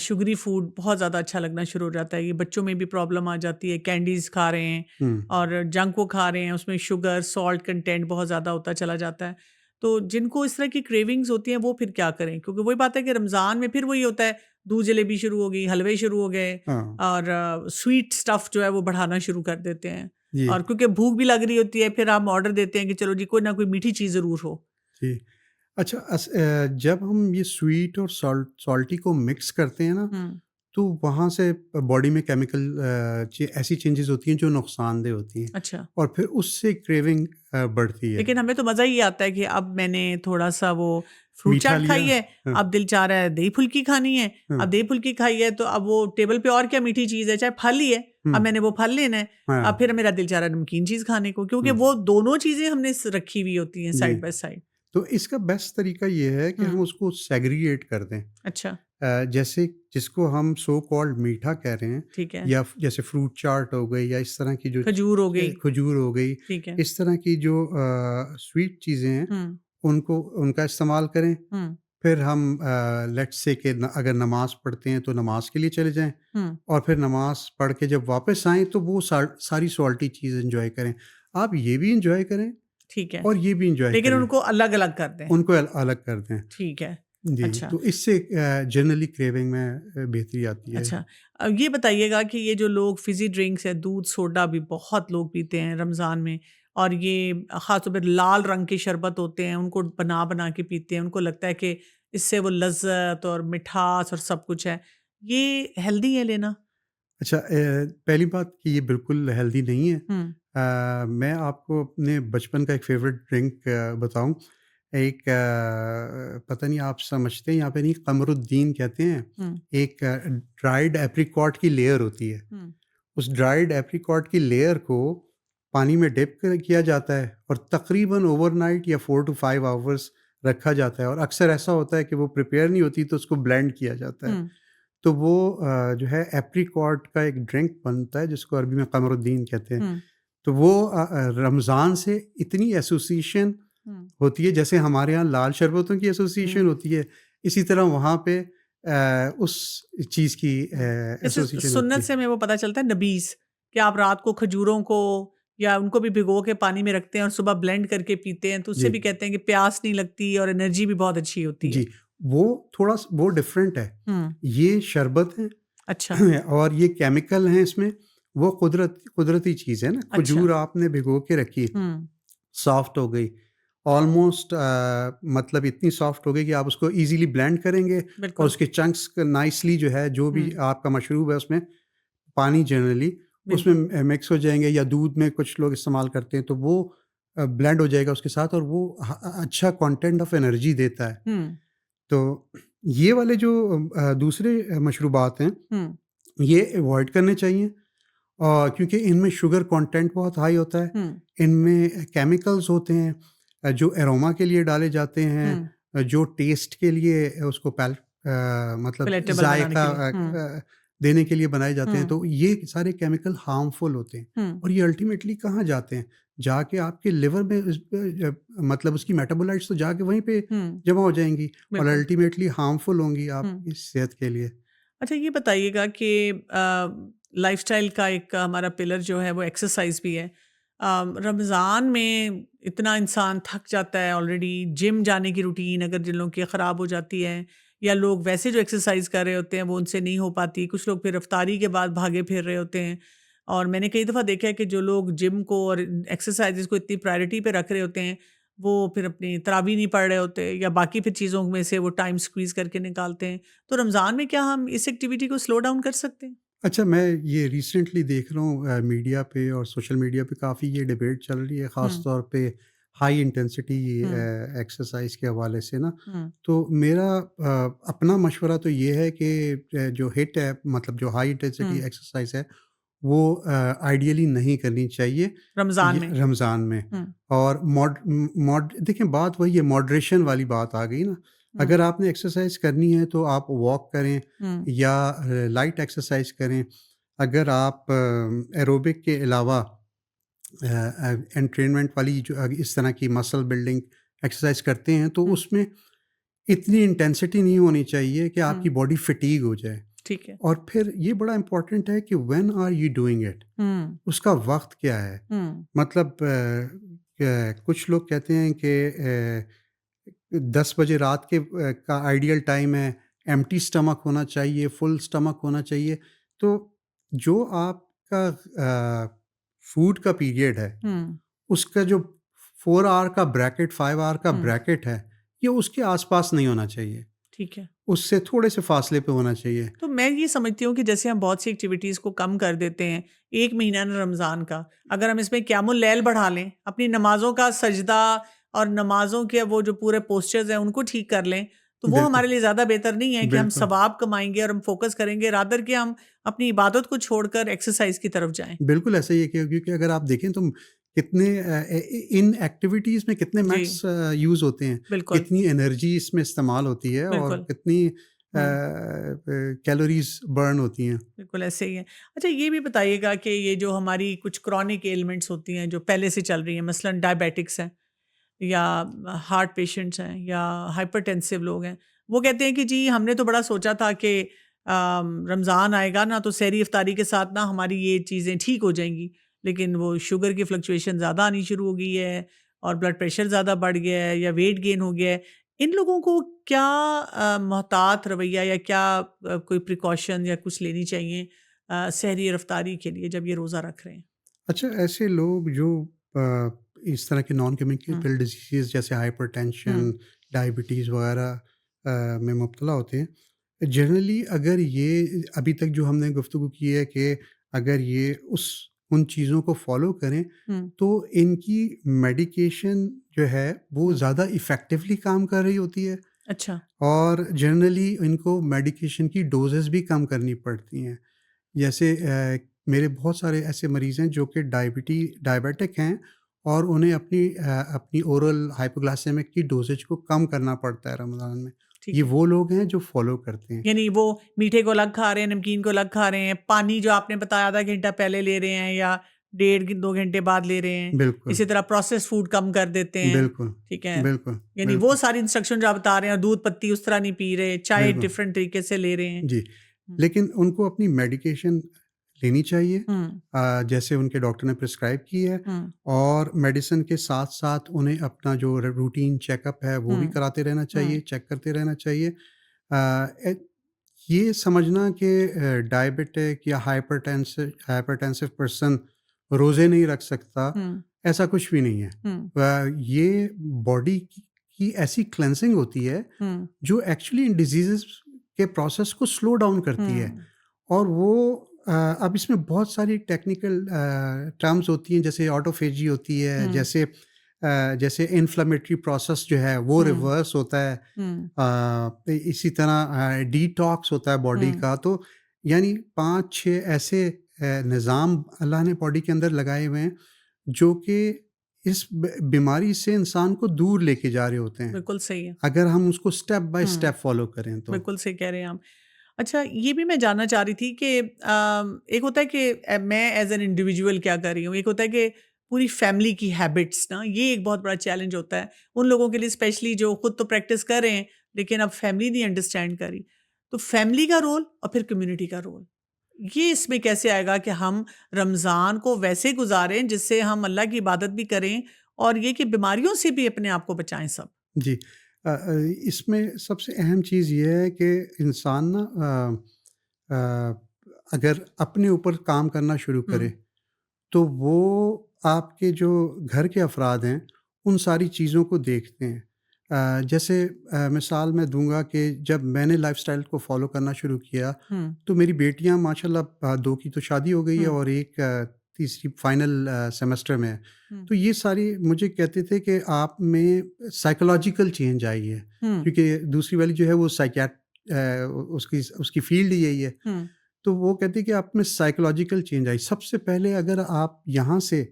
शुगरी फूड बहुत ज़्यादा अच्छा लगना शुरू हो जाता है, ये बच्चों में भी प्रॉब्लम आ जाती है, कैंडीज़ खा रहे हैं हुँ। और जंक वो खा रहे हैं, उसमें शुगर, सॉल्ट कंटेंट बहुत ज़्यादा होता चला जाता है। तो जिनको इस तरह की क्रेविंग्स होती हैं वो फिर क्या करें? क्योंकि वही बात है कि रमज़ान में फिर वही होता है, दूध जलेबी शुरू हो गई, हलवे शुरू हो गए हाँ, और स्वीट स्टफ़ जो है वो बढ़ाना शुरू कर देते हैं। जी, और क्योंकि भूख भी लग रही होती है, फिर हम ऑर्डर देते हैं कि चलो जी कोई ना कोई मीठी चीज़ ज़रूर हो। जी। अच्छा, जब हम ये स्वीट और सॉल्टी को मिक्स करते हैं ना, हुँ, तो वहाँ से बॉडी में केमिकल ऐसी चेंजेज़ होती हैं जो नुकसानदेह होती हैं, अच्छा। और फिर उससे क्रेविंग बढ़ती है। लेकिन हमें तो मज़ा ही आता है कि अब मैंने थोड़ा-सा वो फ्रूट मीठा चाट लिया। खाई है, हाँ, अब दिल चाह रहा है दही फुल्की खानी है। हाँ, अब दही फुल्की खाई है तो अब वो टेबल पे और क्या मीठी चीज़ है, चाहे फल ही है, हुँ, अब मैंने वो फल लेना है। अब हाँ, फिर मेरा दिल चाह रहा है नमकीन चीज़ खाने को क्योंकि हुँ, वो दोनों चीज़ें हमने रखी हुई होती हैं जी। Side by side. तो इसका बेस्ट तरीका ये है कि हम हुँ, उसको सेग्रीगेट कर दें। अच्छा, जैसे जिसको हम सो कॉल्ड मीठा कह रहे हैं, ठीक है। या जैसे फ्रूट चाट हो गई, या इस तरह की जो खजूर हो गई, खजूर हो गई, ठीक है। इस तरह की जो स्वीट चीज़ें हैं, हुँ, उनको उनका इस्तेमाल करें। हुँ, फिर हम लेट्स से कि अगर नमाज़ पढ़ते हैं तो नमाज़ के लिए चले जाएँ, हुँ, और फिर नमाज़ पढ़ के जब वापस आएँ तो वो सारी सॉल्टी चीज़ एन्जॉय करें। आप ये भी एन्जॉय करें ठीक है। और ये भी एन्जॉय लेकिन करें, उनको अलग-अलग कर दें। उनको अलग कर दें। ठीक है। जी, अच्छा। तो इससे जनरली क्रेविंग में बेहतरी आती है। अच्छा। ये बताइएगा कि ये जो लोग फ़िज़ी ड्रिंक्स है, दूध, सोडा भी बहुत लोग पीते हैं रमज़ान में और ये ख़ास तौर पे लाल रंग के शरबत होते हैं, उनको बना-बना के पीते हैं। उनको लगता है कि इससे वो लज़्ज़त और मिठास और सब कुछ है। ये हेल्दी है लेना? अच्छा, पहली बात कि ये बिल्कुल हेल्दी नहीं है। हुँ, मैं आपको अपने बचपन का एक फ़ेवरेट ड्रिंक बताऊँ। एक पता नहीं आप समझते हैं यहाँ पे नहीं, कमरुद्दीन कहते हैं। हुँ, एक ड्राइड एप्रिकॉट की लेयर होती है। हुँ, उस ड्राइड एप्रिकॉट की लेयर को पानी में डिप किया जाता है और तकरीबन ओवरनाइट या 4 टू 5 आवर्स रखा जाता है, और अक्सर ऐसा होता है कि वो प्रिपेयर नहीं होती तो उसको ब्लेंड किया जाता है। हुँ, तो वो जो है एप्रिकॉट का एक ड्रिंक बनता है जिसको अरबी में कमरुद्दीन कहते हैं। हुँ, तो वो रमज़ान से इतनी एसोसिएशन हुँ, होती है, जैसे हमारे यहाँ लाल शरबतों की एसोसिएशन हुँ, होती है, इसी तरह वहाँ पे उस चीज़ की हुँ। जैसे एसोसिएशन होती सुन्नत है। से हमें वो पता चलता है नबीज़ कि आप रात को खजूरों को या उनको भी भिगो के पानी में रखते हैं और सुबह ब्लेंड करके पीते हैं, तो उससे जी, भी कहते हैं कि प्यास नहीं लगती और एनर्जी भी बहुत अच्छी होती है। जी। वो वो डिफ़रेंट है। हुँ, ये शरबत है अच्छा, और ये केमिकल हैं इसमें, वो कुदरती चीज़ है ना। अच्छा। खजूर आपने भिगो के रखी, हुँ, सॉफ्ट हो गई, ऑलमोस्ट मतलब इतनी सॉफ्ट हो गई कि आप उसको ईज़िली ब्लेंड करेंगे, और बिल्कुल। उसके चंक्स नाइसली जो है, जो भी हुँ, आपका मशरूब है उसमें पानी जनरली उसमें बिल्कुल। मिक्स हो जाएँगे, या दूध में कुछ लोग इस्तेमाल करते हैं, तो वो ब्लेंड हो जाएगा उसके साथ, और वो अच्छा कंटेंट ऑफ एनर्जी देता है। हुँ, तो ये वाले जो दूसरे मशरूबात हैं, हुँ, ये अवॉइड करने चाहिए, क्योंकि इनमें शुगर कंटेंट बहुत हाई होता है। हुँ, इनमें केमिकल्स होते हैं जो एरोमा के लिए डाले जाते हैं, हुँ, जो टेस्ट के लिए उसको मतलब पैलेटेबल बनाने जायका के लिए। देने के लिए बनाए जाते हैं, हुँ, तो ये सारे केमिकल हार्मफुल होते हैं हुँ, और ये अल्टीमेटली कहाँ जाते हैं? जाके आपके लिवर में मतलब उसकी मेटाबोलाइट्स तो जाके वहीं पे हुँ, जमा हो जाएँगी और बिल्कुल। अल्टीमेटली हार्मफुल होंगी हुँ। आपकी सेहत के लिए। अच्छा ये बताइएगा कि लाइफ़स्टाइल का एक हमारा पिलर जो है वो एक्सरसाइज़ भी है। रमज़ान में इतना इंसान थक जाता है ऑलरेडी, जिम जाने की रूटीन अगर जिन लोगों की ख़राब हो जाती है या लोग वैसे जो एक्सरसाइज़ कर रहे होते हैं वो उनसे नहीं हो पाती। कुछ लोग फिर इफ्तारी के बाद भागे फिर रहे होते हैं और मैंने कई दफ़ा देखा है कि जो लोग जिम को और एक्सरसाइज़ को इतनी प्रायोरिटी पे रख रहे होते हैं, वो फिर अपनी तरावी नहीं पढ़ रहे होते या बाकी फिर चीज़ों में से वो टाइम स्क्वीज़ करके निकालते हैं। तो रमज़ान में क्या हम इस एक्टिविटी को स्लो डाउन कर सकते हैं? अच्छा, मैं ये रिसेंटली देख रहा हूँ मीडिया पे और सोशल मीडिया पे काफ़ी ये डिबेट चल रही है, ख़ास हुँ, तौर पे हाई इंटेंसिटी हुँ, एक्सरसाइज के हवाले से ना। हुँ, तो मेरा अपना मशवरा तो ये है कि जो हिट है, मतलब जो हाई इंटेंसिटी हुँ, एक्सरसाइज है, वो आइडियली नहीं करनी चाहिए रमज़ान ये में। रमज़ान में। हुँ, और देखिए, बात वही है, मॉडरेशन वाली बात आ गई ना। हुँ, अगर आपने एक्सरसाइज करनी है तो आप वॉक करें हुँ, या लाइट एक्सरसाइज करें। अगर आप एरोबिक के अलावा एंट्रेनमेंट वाली जो इस तरह की मसल बिल्डिंग एक्सरसाइज करते हैं, तो हुँ, उसमें इतनी इंटेंसिटी नहीं होनी चाहिए कि आपकी हुँ, बॉडी फटीग हो जाए। ठीक है। और फिर ये बड़ा इम्पोर्टेंट है कि when are you doing it, hmm, उसका वक्त क्या है। हुँ, मतलब कुछ लोग कहते हैं कि 10 बजे रात के का आइडियल टाइम है, एम्प्टी स्टमक होना चाहिए, फुल स्टमक होना चाहिए। तो जो आपका फूड का पीरियड है, हुँ, उसका जो 4 आवर का ब्रैकेट, 5 आवर का हुँ, ब्रैकेट है, ये उसके आस-पास नहीं होना चाहिए। ठीक है। उससे थोड़े से फासले पे होना चाहिए। तो मैं ये समझती हूँ कि जैसे हम बहुत सी एक्टिविटीज़ को कम कर देते हैं, 1 महीना ना रमज़ान का, अगर हम इसमें क़यामुल लैल बढ़ा लें, अपनी नमाज़ों का सजदा और नमाज़ों के वो जो पूरे पोस्चर्स हैं, उनको ठीक कर लें, तो वो बिल्कुल, हमारे लिए ज़्यादा बेहतर नहीं है कि हम बिल्कुल। सवाब कमाएँगे और हम फ़ोकस करेंगे, रादर कि हम अपनी इबादत को छोड़कर एक्सरसाइज़ की तरफ जाएँ। बिल्कुल ऐसा ही है, क्योंकि अगर आप देखें तो कितने इन एक्टिविटीज़ में कितने जी, मैक्स यूज़ होते हैं, बिल्कुल, कितनी एनर्जी इसमें इस्तेमाल होती है और बिल्कुल। कितनी हुँ। कैलोरीज़ बर्न होती हैं। बिल्कुल ऐसे ही है। अच्छा ये भी बताइएगा कि ये जो हमारी कुछ क्रॉनिक एलिमेंट्स होती हैं जो पहले से चल रही हैं मसलन डायबिटिक्स हैं या हार्ट पेशेंट्स हैं या हाइपरटेंसिव लोग हैं। वो कहते हैं कि जी हमने तो बड़ा सोचा था कि रमज़ान आएगा ना तो सहरी इफ्तारी के साथ ना हमारी ये चीज़ें ठीक हो जाएँगी। लेकिन वो शुगर की फ्लक्चुएशन ज़्यादा आनी शुरू हो गई है और ब्लड प्रेशर ज़्यादा बढ़ गया है या वेट गेन हो गया है। इन लोगों को क्या मोहतात रवैया या क्या कोई प्रिकॉशन या कुछ लेनी चाहिए सहरी और इफ्तारी के लिए जब ये रोज़ा रख रहे हैं? अच्छा, ऐसे लोग जो इस तरह के नॉन हुँ, कम्युनिकेबल डिजीज़ जैसे हुँ, हाइपरटेंशन, डायबिटीज़ वगैरह में मुब्तला होते हैं, जनरली अगर ये अभी तक जो हमने गुफ्तगू की है कि अगर ये उन चीज़ों को फ़ॉलो करें, हुँ, तो इनकी मेडिकेशन जो है वो हुँ। ज़्यादा इफ़ेक्टिवली काम कर रही होती है अच्छा। और जनरली इनको मेडिकेशन की डोज़ेज़ भी कम करनी पड़ती हैं। जैसे मेरे बहुत सारे ऐसे मरीज़ हैं जो कि डायबिटिक हैं और उन्हें अपनी ओरल हाइपोग्लाइसेमिक की डोसेज को कम करना पड़ता है रमज़ान में। ये ठीक है। वो लोग हैं जो फ़ॉलो करते हैं। यानी वो मीठे को अलग खा रहे हैं, नमकीन को अलग खा रहे हैं, पानी जो आपने बताया आधा घंटा पहले ले रहे हैं या डेढ़ घ 2 घंटे बाद ले रहे हैं। बिल्कुल, इसी तरह प्रोसेस्ड फूड कम कर देते हैं, बिल्कुल, ठीक है। बिल्कुल, यानी वो बिल्कुल, सारी इंस्ट्रक्शन जो आप बता रहे हैं और दूध पत्ती उस तरह नहीं पी रहे, चाय बिल्कुल। डिफरेंट तरीके से ले रहे हैं। जी, हुँ, लेकिन उनको अपनी मेडिकेशन लेनी चाहिए हुँ, जैसे उनके डॉक्टर ने प्रिस्क्राइब की है हुँ, और मेडिसिन के साथ-साथ उन्हें अपना जो रूटीन चेकअप है वो भी हुँ, कराते रहना हुँ, चाहिए, चेक करते रहना चाहिए। ए ये समझना कि डायबिटिक या हाइपरटेंसिव पर्सन रोज़े नहीं रख सकता, हुँ, ऐसा कुछ भी नहीं है। हुँ, ये बॉडी की ऐसी क्लेंजिंग होती है हुँ, जो एक्चुअली इन डिजीज़ेज़ के प्रोसेस को स्लो डाउन करती है। हुँ, और वो अब इसमें बहुत सारी टेक्निकल टर्म्स होती हैं, जैसे ऑटोफेजी होती है, हुँ, जैसे इन्फ्लेमेटरी प्रोसेस जो है वो हुँ, रिवर्स होता है। हुँ, इसी तरह डिटॉक्स होता है बॉडी हुँ, का। तो यानी 5-6 ऐसे निज़ाम अल्लाह ने बॉडी के अंदर लगाए हुए हैं जो कि इस बीमारी से इंसान को दूर लेके जा रहे होते हैं, बिल्कुल सही है। अगर हम उसको step by hmm, step follow करें तो। बिल्कुल सही कह रहे हैं आप। अच्छा, ये भी मैं जानना चाह रही थी कि एक होता है कि मैं एज़ एन इंडिविजुअल क्या कर रही हूँ, एक होता है कि पूरी फैमिली की हैबिट्स ना, ये एक बहुत बड़ा चैलेंज होता है। उन लोगों के लिए स्पेशली जो खुद तो प्रैक्टिस कर रहे हैं, लेकिन अब फैमिली नहीं अंडरस्टैंड कर रही। तो फैमिली का रोल और फिर कम्युनिटी का रोल, ये इसमें कैसे आएगा कि हम रमज़ान को वैसे गुज़ारें जिससे हम अल्लाह की इबादत भी करें और ये कि बीमारियों से भी अपने आप को बचाएँ सब? जी। इसमें सबसे अहम चीज़ ये है कि इंसान ना अगर अपने ऊपर काम करना शुरू हुँ, करे, तो वो आपके जो घर के अफ़राद हैं, उन सारी चीज़ों को देखते हैं। जैसे मिसाल मैं दूँगा कि जब मैंने लाइफ़स्टाइल को फ़ॉलो करना शुरू किया, हुँ, तो मेरी बेटियाँ माशाल्लाह 2 की तो शादी हो गई है हुँ, और एक तीसरी फाइनल सेमेस्टर में है। हुँ, तो ये सारी मुझे कहते थे कि आप में साइकोलॉजिकल चेंज आई है, हुँ, क्योंकि दूसरी वाली जो है वो उसकी उसकी फ़ील्ड ही यही है। हुँ, तो वो कहते हैं कि आप में साइकोलॉजिकल चेंज आई। सबसे पहले अगर आप यहाँ से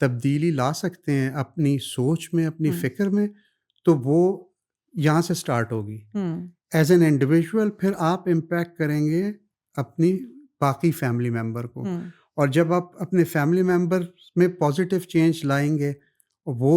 तब्दीली ला सकते हैं अपनी सोच में, अपनी हुँ, फ़िक्र में, तो वो यहाँ से स्टार्ट होगी। हुँ, एज़ एन इंडिविजुअल फिर आप इम्पैक्ट करेंगे अपनी बाकी फैमिली मेंबर को, हुँ, और जब आप अपने फैमिली मेंबर में पॉजिटिव चेंज लाएँगे, वो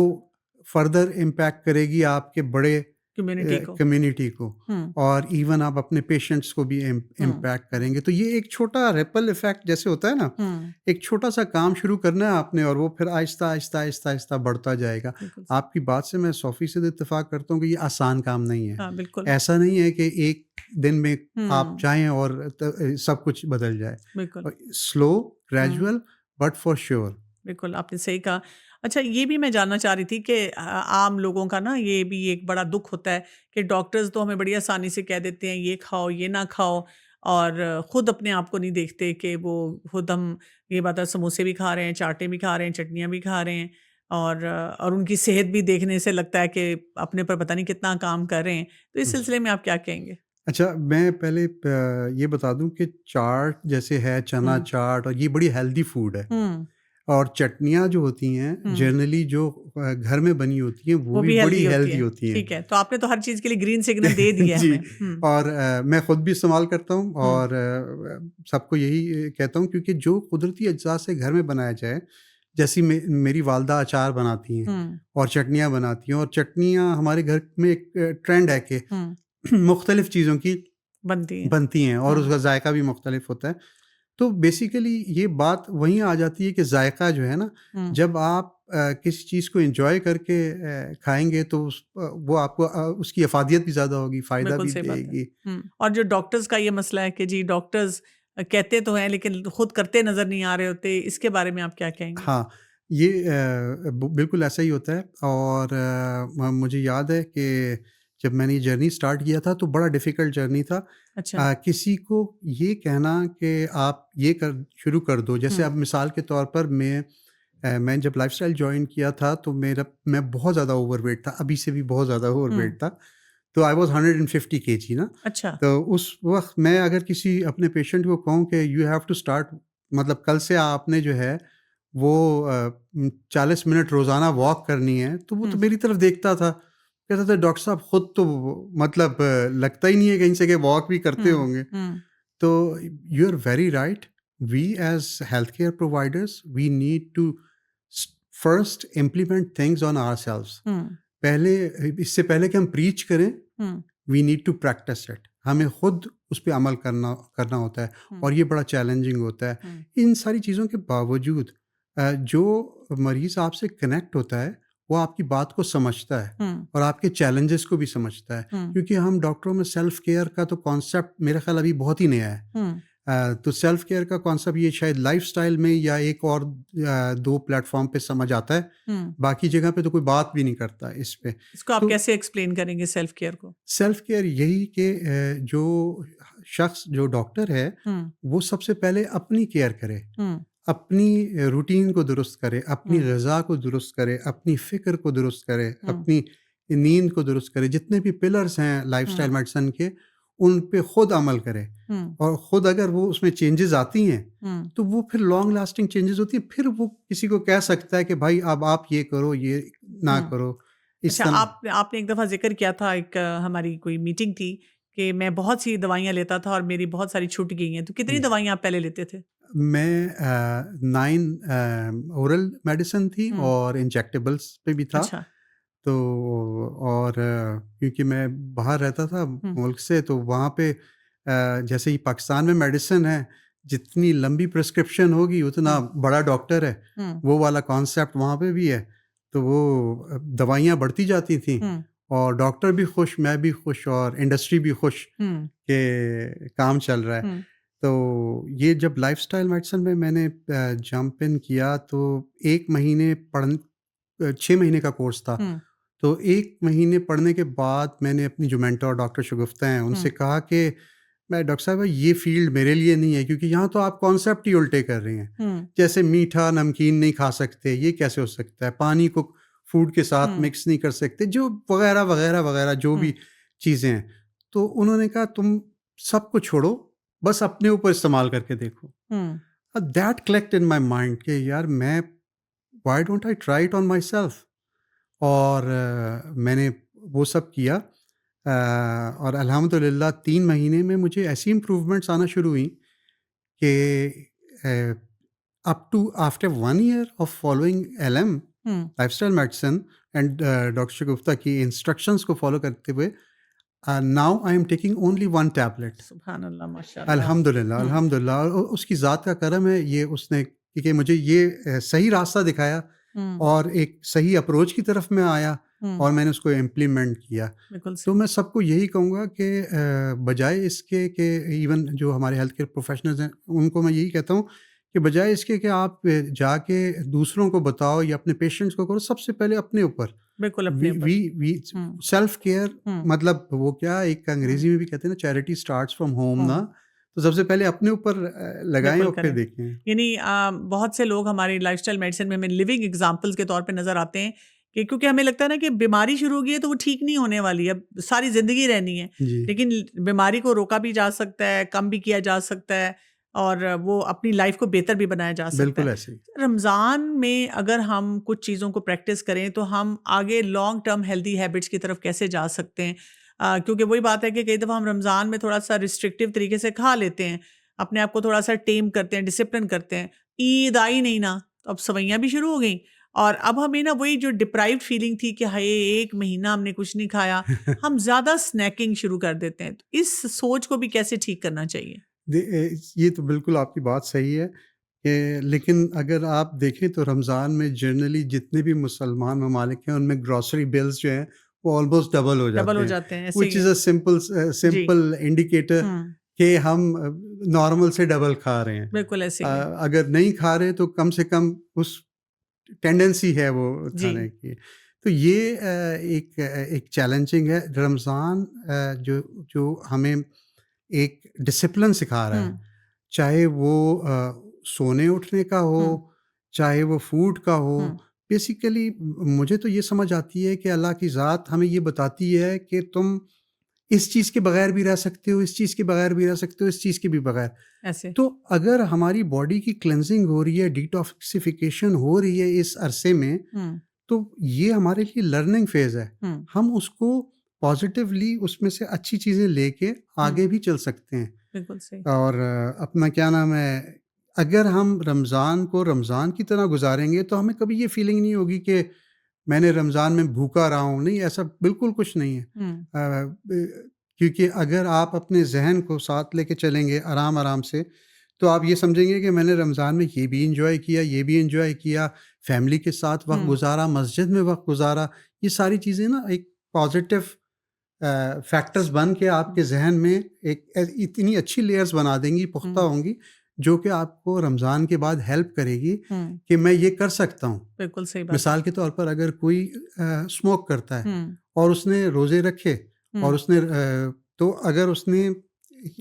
फर्दर इम्पैक्ट करेगी आपके बड़े कम्युनिटी को। कम्युनिटी को, हुँ, और इवन आप अपने पेशेंट्स को भी हुँ, इम्पैक्ट करेंगे। तो ये एक छोटा रिपल इफ़ेक्ट जैसे होता है ना, हुँ, एक छोटा-सा काम शुरू करना है आपने और वो फिर आहिस्ता, आहिस्ता, आहिस्ता, आहिस्ता बढ़ता जाएगा। बिल्कुल। आपकी बात से मैं 100% इत्तेफ़ाक करता हूँ कि ये आसान काम नहीं है। हाँ, बिल्कुल। ऐसा नहीं है कि एक दिन में आप हुँ, चाहें और सब कुछ बदल जाए। बिल्कुल। Slow, hmm, gradual, but for sure. बिल्कुल, आपने सही कहा। अच्छा, ये भी मैं जानना चाह रही थी कि आम लोगों का ना ये भी एक बड़ा दुःख होता है कि डॉक्टर्स तो हमें बड़ी आसानी से कह देते हैं, ये खाओ, ये ना खाओ और खुद अपने आप को नहीं देखते कि वो खुद हम ये बात है समोसे भी खा रहे हैं, चाटें भी खा रहे हैं, चटनियाँ भी खा रहे हैं और उनकी सेहत भी देखने से लगता है कि अपने पर पता नहीं कितना काम कर रहे हैं। तो इस सिलसिले में आप क्या कहेंगे? अच्छा, मैं पहले ये बता दूँ कि चाट जैसे है, चना हुँ, चाट, और ये बड़ी हेल्दी फूड है। हुँ, और चटनियाँ जो होती हैं, हुँ। जनरली जो घर में बनी होती हैं, वो वो भी भी बड़ी हेल्दी होती हेल्दी है। होती हैं। ठीक है, तो आपने तो हर चीज़ के लिए ग्रीन सिग्नल दे दिया है जी। हमें। हुँ, और मैं खुद भी इस्तेमाल करता हूँ, हुँ, और सबको यही कहता हूँ, क्योंकि जो कुदरती अज्जा से घर में बनाया जाए, जैसी मेरी वालदा अचार बनाती हैं हुँ, और चटनियाँ बनाती हैं, और चटनियाँ हमारे घर में एक ट्रेंड है कि हुँ, मुख्तलिफ़ चीज़ों की बनती है। बनती हैं और हुँ, उसका जायका भी मुख्तलिफ होता है। तो बेसिकली ये बात वहीं आ जाती है कि जायका जो है ना, हुँ, जब आप किसी चीज़ को एन्जॉय करके खाएँगे, तो वो आपको उसकी अफ़ादियत भी ज़्यादा होगी, फ़ायदा बिल्कुल भी सही बात है। देगी। हुँ, और जो डॉक्टर्स का ये मसला है कि जी डॉक्टर्स कहते तो हैं लेकिन खुद करते नज़र नहीं आ रहे होते, इसके बारे में आप क्या कहेंगे? हाँ, ये बिल्कुल ऐसा ही होता है, और मुझे याद है कि जब मैंने ये जर्नी स्टार्ट किया था, तो बड़ा डिफ़िकल्ट जर्नी था। अच्छा। किसी को ये कहना कि आप ये कर शुरू कर दो, जैसे हुँ, अब मिसाल के तौर पर मैं जब लाइफ़स्टाइल जॉइन किया था, तो मैं बहुत ज़्यादा ओवरवेट था, अभी से भी बहुत ज़्यादा हुँ, ओवरवेट था। तो आई वाज़ 150 केजी ना, अच्छा। तो उस वक़्त मैं अगर किसी अपने पेशेंट को कहूँ कि यू हैव टू स्टार्ट, मतलब कल से आपने जो है वो 40 मिनट रोज़ाना वॉक करनी है, तो वो हुँ, तो मेरी तरफ देखता था। कहता था, डॉक्टर साहब खुद तो मतलब लगता ही नहीं है कहीं से कि वॉक भी करते हुँ, होंगे। हुँ, तो you are very right. We as health care providers we need to first implement things on ourselves. Hmm, पहले इससे पहले कि हम प्रीच करें, hmm, we need to practise it. हमें खुद उस पे अमल करना करना होता है, हुँ, और ये बड़ा चैलेंजिंग होता है। हुँ, इन सारी चीज़ों के बावजूद जो मरीज़ आपसे कनेक्ट होता है, वो आपकी बात को समझता है हुँ, और आपके चैलेंजेस को भी समझता है। हुँ, क्योंकि हम डॉक्टरों में सेल्फ केयर का तो कॉन्सेप्ट मेरा ख़्याल अभी बहुत ही नया है। हुँ, तो सेल्फ केयर का कॉन्सेप्ट ये शायद लाइफ़स्टाइल में या एक और 2 प्लेटफ़ॉर्म पे समझ आता है। हुँ। बाकी जगह पे तो कोई बात भी नहीं करता इस पे। इसको आप तो कैसे एक्सप्लेन करेंगे सेल्फ केयर को? सेल्फ केयर यही कि जो शख्स जो डॉक्टर है, हुँ, वो सबसे पहले अपनी केयर करे, हुँ, अपनी रूटीन को दुरुस्त करे, अपनी हुँ, ग़िज़ा को दुरुस्त करे, अपनी फ़िक्र को दुरुस्त करे, हुँ, अपनी नींद को दुरुस्त करे। जितने भी पिलर्स हैं हुँ, लाइफ़स्टाइल मेडिसिन के, उन पे खुद अमल करे हुँ, और खुद अगर वो उसमें चेंजेस आती हैं, हुँ। तो वो फिर लॉन्ग लास्टिंग चेंजेस होती हैं। फिर वो किसी को कह सकता है कि भाई अब आप ये करो, ये ना हुँ। करो, इस अच्छा, तरह। आपने एक दफ़ा ज़िक्र किया था एक हमारी कोई मीटिंग थी कि मैं बहुत सी दवाइयाँ लेता था और मेरी बहुत सारी छूट गई हैं। तो कितनी जी। दवाइयाँ आप पहले लेते थे? मैं 9 ओरल मेडिसिन थी हुँ, और इंजेक्टेबल्स पे भी था। अच्छा। तो और क्योंकि मैं बाहर रहता था हुँ, मुल्क से, तो वहाँ पे जैसे ही पाकिस्तान में मेडिसिन है, जितनी लंबी प्रिस्क्रिप्शन होगी उतना हुँ, बड़ा डॉक्टर है, हुँ, वो वाला कॉन्सेप्ट वहाँ पे भी है। तो वो दवाइयाँ बढ़ती जाती थीं हुँ, और डॉक्टर भी खुश, मैं भी खुश और इंडस्ट्री भी खुश हुँ, कि काम चल रहा है। हुँ, तो ये जब लाइफ़स्टाइल मेडिसिन में मैंने जंप इन किया, तो 1 महीने 6 महीने का कोर्स था। हुँ, तो 1 महीने पढ़ने के बाद मैंने अपनी जो मेंटर डॉक्टर शगुफ्ता हैं, हुँ, उनसे कहा कि मैं डॉक्टर साहब ये फ़ील्ड मेरे लिए नहीं है, क्योंकि यहाँ तो आप कॉन्सेप्ट ही उल्टे कर रही हैं। हुँ, जैसे मीठा, नमकीन नहीं खा सकते, ये कैसे हो सकता है? पानी को फूड के साथ हुँ, मिक्स नहीं कर सकते, जो वग़ैरह, वग़ैरह, वग़ैरह जो हुँ, भी चीज़ें हैं। तो उन्होंने कहा तुम सब कुछ छोड़ो, बस अपने ऊपर इस्तेमाल करके देखो। Hmm, that clicked in my mind कि यार मैं why don't I try it on my self. और मैंने वो सब किया, और अल्हम्दुलिल्लाह 3 महीने में मुझे ऐसी इम्प्रूवमेंट्स आना शुरू हुई कि up to after 1 year of following LM hmm. Lifestyle medicine and doctor Shagufta की इंस्ट्रक्शंस को फॉलो करते हुए, now I am taking only 1 tablet. सुभान अल्लाह, माशाअल्लाह। अल्हम्दुलिल्लाह, हुँ, अल्हम्दुलिल्लाह, और उसकी ज़ात का करम है, ये उसने कि मुझे ये सही रास्ता दिखाया हुँ, और एक सही अप्रोच की तरफ मैं आया हुँ, और मैंने उसको इम्प्लीमेंट किया। बिल्कुल तो सही। मैं सबको यही कहूँगा कि बजाय इसके कि इवन जो हमारे हेल्थ केयर प्रोफेशनल्स हैं, उनको मैं यही कहता हूँ कि बजाय इसके कि आप जाके दूसरों को बताओ या अपने पेशेंट्स को करो, सबसे पहले अपने ऊपर बिल्कुल अपने वी ऊपर। We we hmm, self care. Hmm, मतलब वो क्या, एक हुँ, अंग्रेजी में भी कहते हैं ना, चैरिटी स्टार्ट्स फ्रॉम होम ना। हुँ। तो सबसे पहले अपने ऊपर लगाएँ बिल्कुल और फिर करें। देखें। यानी बहुत से लोग हमारी लाइफ़स्टाइल मेडिसिन में हमें लिविंग एग्ज़ाम्पल्स के तौर पे नज़र आते हैं कि क्योंकि हमें लगता है ना कि बीमारी शुरू हो गई है तो वो ठीक नहीं होने वाली है, अब सारी ज़िंदगी रहनी है। जी, लेकिन बीमारी को रोका भी जा सकता है, कम भी किया जा सकता है और वो अपनी लाइफ़ को बेहतर भी बनाया जा सकता है। बिल्कुल ऐसे ही। रमज़ान में अगर हम कुछ चीज़ों को प्रैक्टिस करें तो हम आगे लॉन्ग टर्म हेल्दी हैबिट्स की तरफ कैसे जा सकते हैं? क्योंकि वही बात है कि कई दफ़ा हम रमज़ान में थोड़ा-सा रिस्ट्रिक्टिव तरीके से खा लेते हैं। अपने आप को थोड़ा-सा टेम करते हैं, डिसिप्लिन करते हैं। ईद आई नहीं ना, तो अब सवैयाँ भी शुरू हो गईं और अब हमें ना वही जो डिप्राइव्ड फीलिंग थी कि हाय! 1 महीना हमने कुछ नहीं खाया, हम ज़्यादा स्नैकिंग शुरू कर देते हैं। तो इस सोच को भी कैसे ठीक करना चाहिए? ये तो बिल्कुल आपकी बात सही है कि लेकिन अगर आप देखें तो रमज़ान में जनरली जितने भी मुसलमान ममालिक हैं, उनमें ग्रोसरी बिल्स जो हैं वो ऑलमोस्ट डबल हो डबल जाते हो हैं, जाते हैं, ऐसे ही व्हिच इज़ है। अ जी। सिंपल इंडिकेटर हुँ, कि हम नॉर्मल से डबल खा रहे हैं। बिल्कुल ऐसे ही है। अगर नहीं खा रहे तो कम से कम उस टेंडेंसी है वो जी। खाने की। तो ये एक चैलेंजिंग है। रमज़ान जो जो हमें एक डिसिप्लिन सिखा रहा हुँ, है, चाहे वो सोने उठने का हो, हुँ, चाहे वो फूड का हो। हुँ, बेसिकली मुझे तो ये समझ आती है कि अल्लाह की ज़ात हमें ये बताती है कि तुम इस चीज़ के बगैर भी रह सकते हो, इस चीज़ के बगैर भी रह सकते हो, इस चीज़ के भी बगैर। ऐसे। तो अगर हमारी बॉडी की क्लेंजिंग हो रही है, डिटॉक्सिफिकेशन हो रही है इस अरसे में, हुँ, तो ये हमारे लिए लर्निंग फेज़ है। हुँ, हम उसको पॉज़िटिवली उसमें से अच्छी चीज़ें लेके हुँ, आगे भी चल सकते हैं। बिल्कुल सही। और अपना क्या नाम है, अगर हम रमज़ान को रमज़ान की तरह गुज़ारेंगे तो हमें कभी ये फ़ीलिंग नहीं होगी कि मैंने रमज़ान में भूखा रहा हूँ। नहीं, ऐसा बिल्कुल कुछ नहीं है। हुँ, क्योंकि अगर आप अपने ज़हन को साथ लेके चलेंगे आराम-आराम से, तो आप ये समझेंगे कि मैंने रमज़ान में ये भी एन्जॉय किया, ये भी एन्जॉय किया, फैमिली के साथ वक़्त हुँ, गुज़ारा, मस्जिद में वक़्त गुज़ारा। ये सारी चीज़ें ना एक पॉज़िटिव फैक्टर्स बन के हुँ, आपके ज़हन में एक इतनी अच्छी लेयर्स बना देंगी, पुख्ता हुँ, होंगी, जो कि आपको रमज़ान के बाद हेल्प करेगी हुँ, कि मैं ये कर सकता हूँ। बिल्कुल सही बात है। मिसाल के तौर पर अगर कोई स्मोक करता है हुँ, और उसने रोज़े रखे और हुँ, उसने तो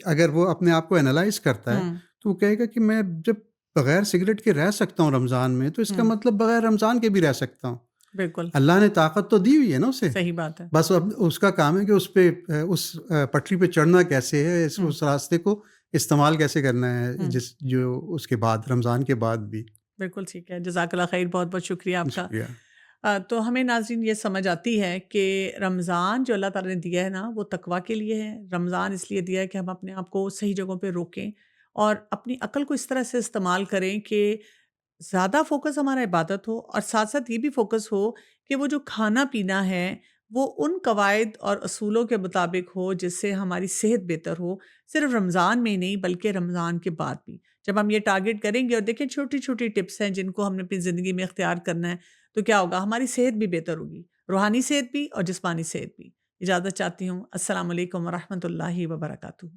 अगर वो अपने आप को एनालाइज़ करता है, हुँ, तो वो कहेगा कि मैं जब बगैर सिगरेट के रह सकता हूँ रमज़ान में, तो इसका हुँ, मतलब बगैर रमज़ान के भी रह सकता हूँ। बिल्कुल, अल्लाह ने ताकत तो दी हुई है ना उसे। सही बात है। बस अब उसका काम है कि उस पे पटरी पे चढ़ना कैसे है, हुँ, उस रास्ते को इस्तेमाल कैसे करना है, हुँ। जो उसके बाद रमज़ान के बाद भी। बिल्कुल ठीक है, जज़ाकल्लाह ख़ैर, बहुत-बहुत शुक्रिया आपका। शुक्रिया। तो हमें नाज़रीन ये समझ आती है कि रमज़ान जो अल्लाह ताला ने दिया है ना, वो तकवा के लिए है। रमज़ान इसलिए दिया है कि हम अपने आप को सही जगहों पे रोकें और अपनी अक्ल को इस तरह से इस्तेमाल करें कि ज़्यादा फ़ोकस हमारा इबादत हो और साथ-साथ ये भी फ़ोकस हो कि वो जो खाना-पीना है, वो उन कवायद और असूलों के मुताबिक हो जिससे हमारी सेहत बेहतर हो, सिर्फ़ रमज़ान में ही नहीं बल्कि रमज़ान के बाद भी। जब हम ये टारगेट करेंगे और देखिए छोटी-छोटी टिप्स हैं जिनको हमने अपनी ज़िंदगी में इख्तियार करना है, तो क्या होगा, हमारी सेहत भी बेहतर होगी, रूहानी सेहत भी और जिस्मानी सेहत भी। इजाज़त चाहती हूँ। अस्सलाम वालेकुम व रहमतुल्लाहि व बरकातुहू।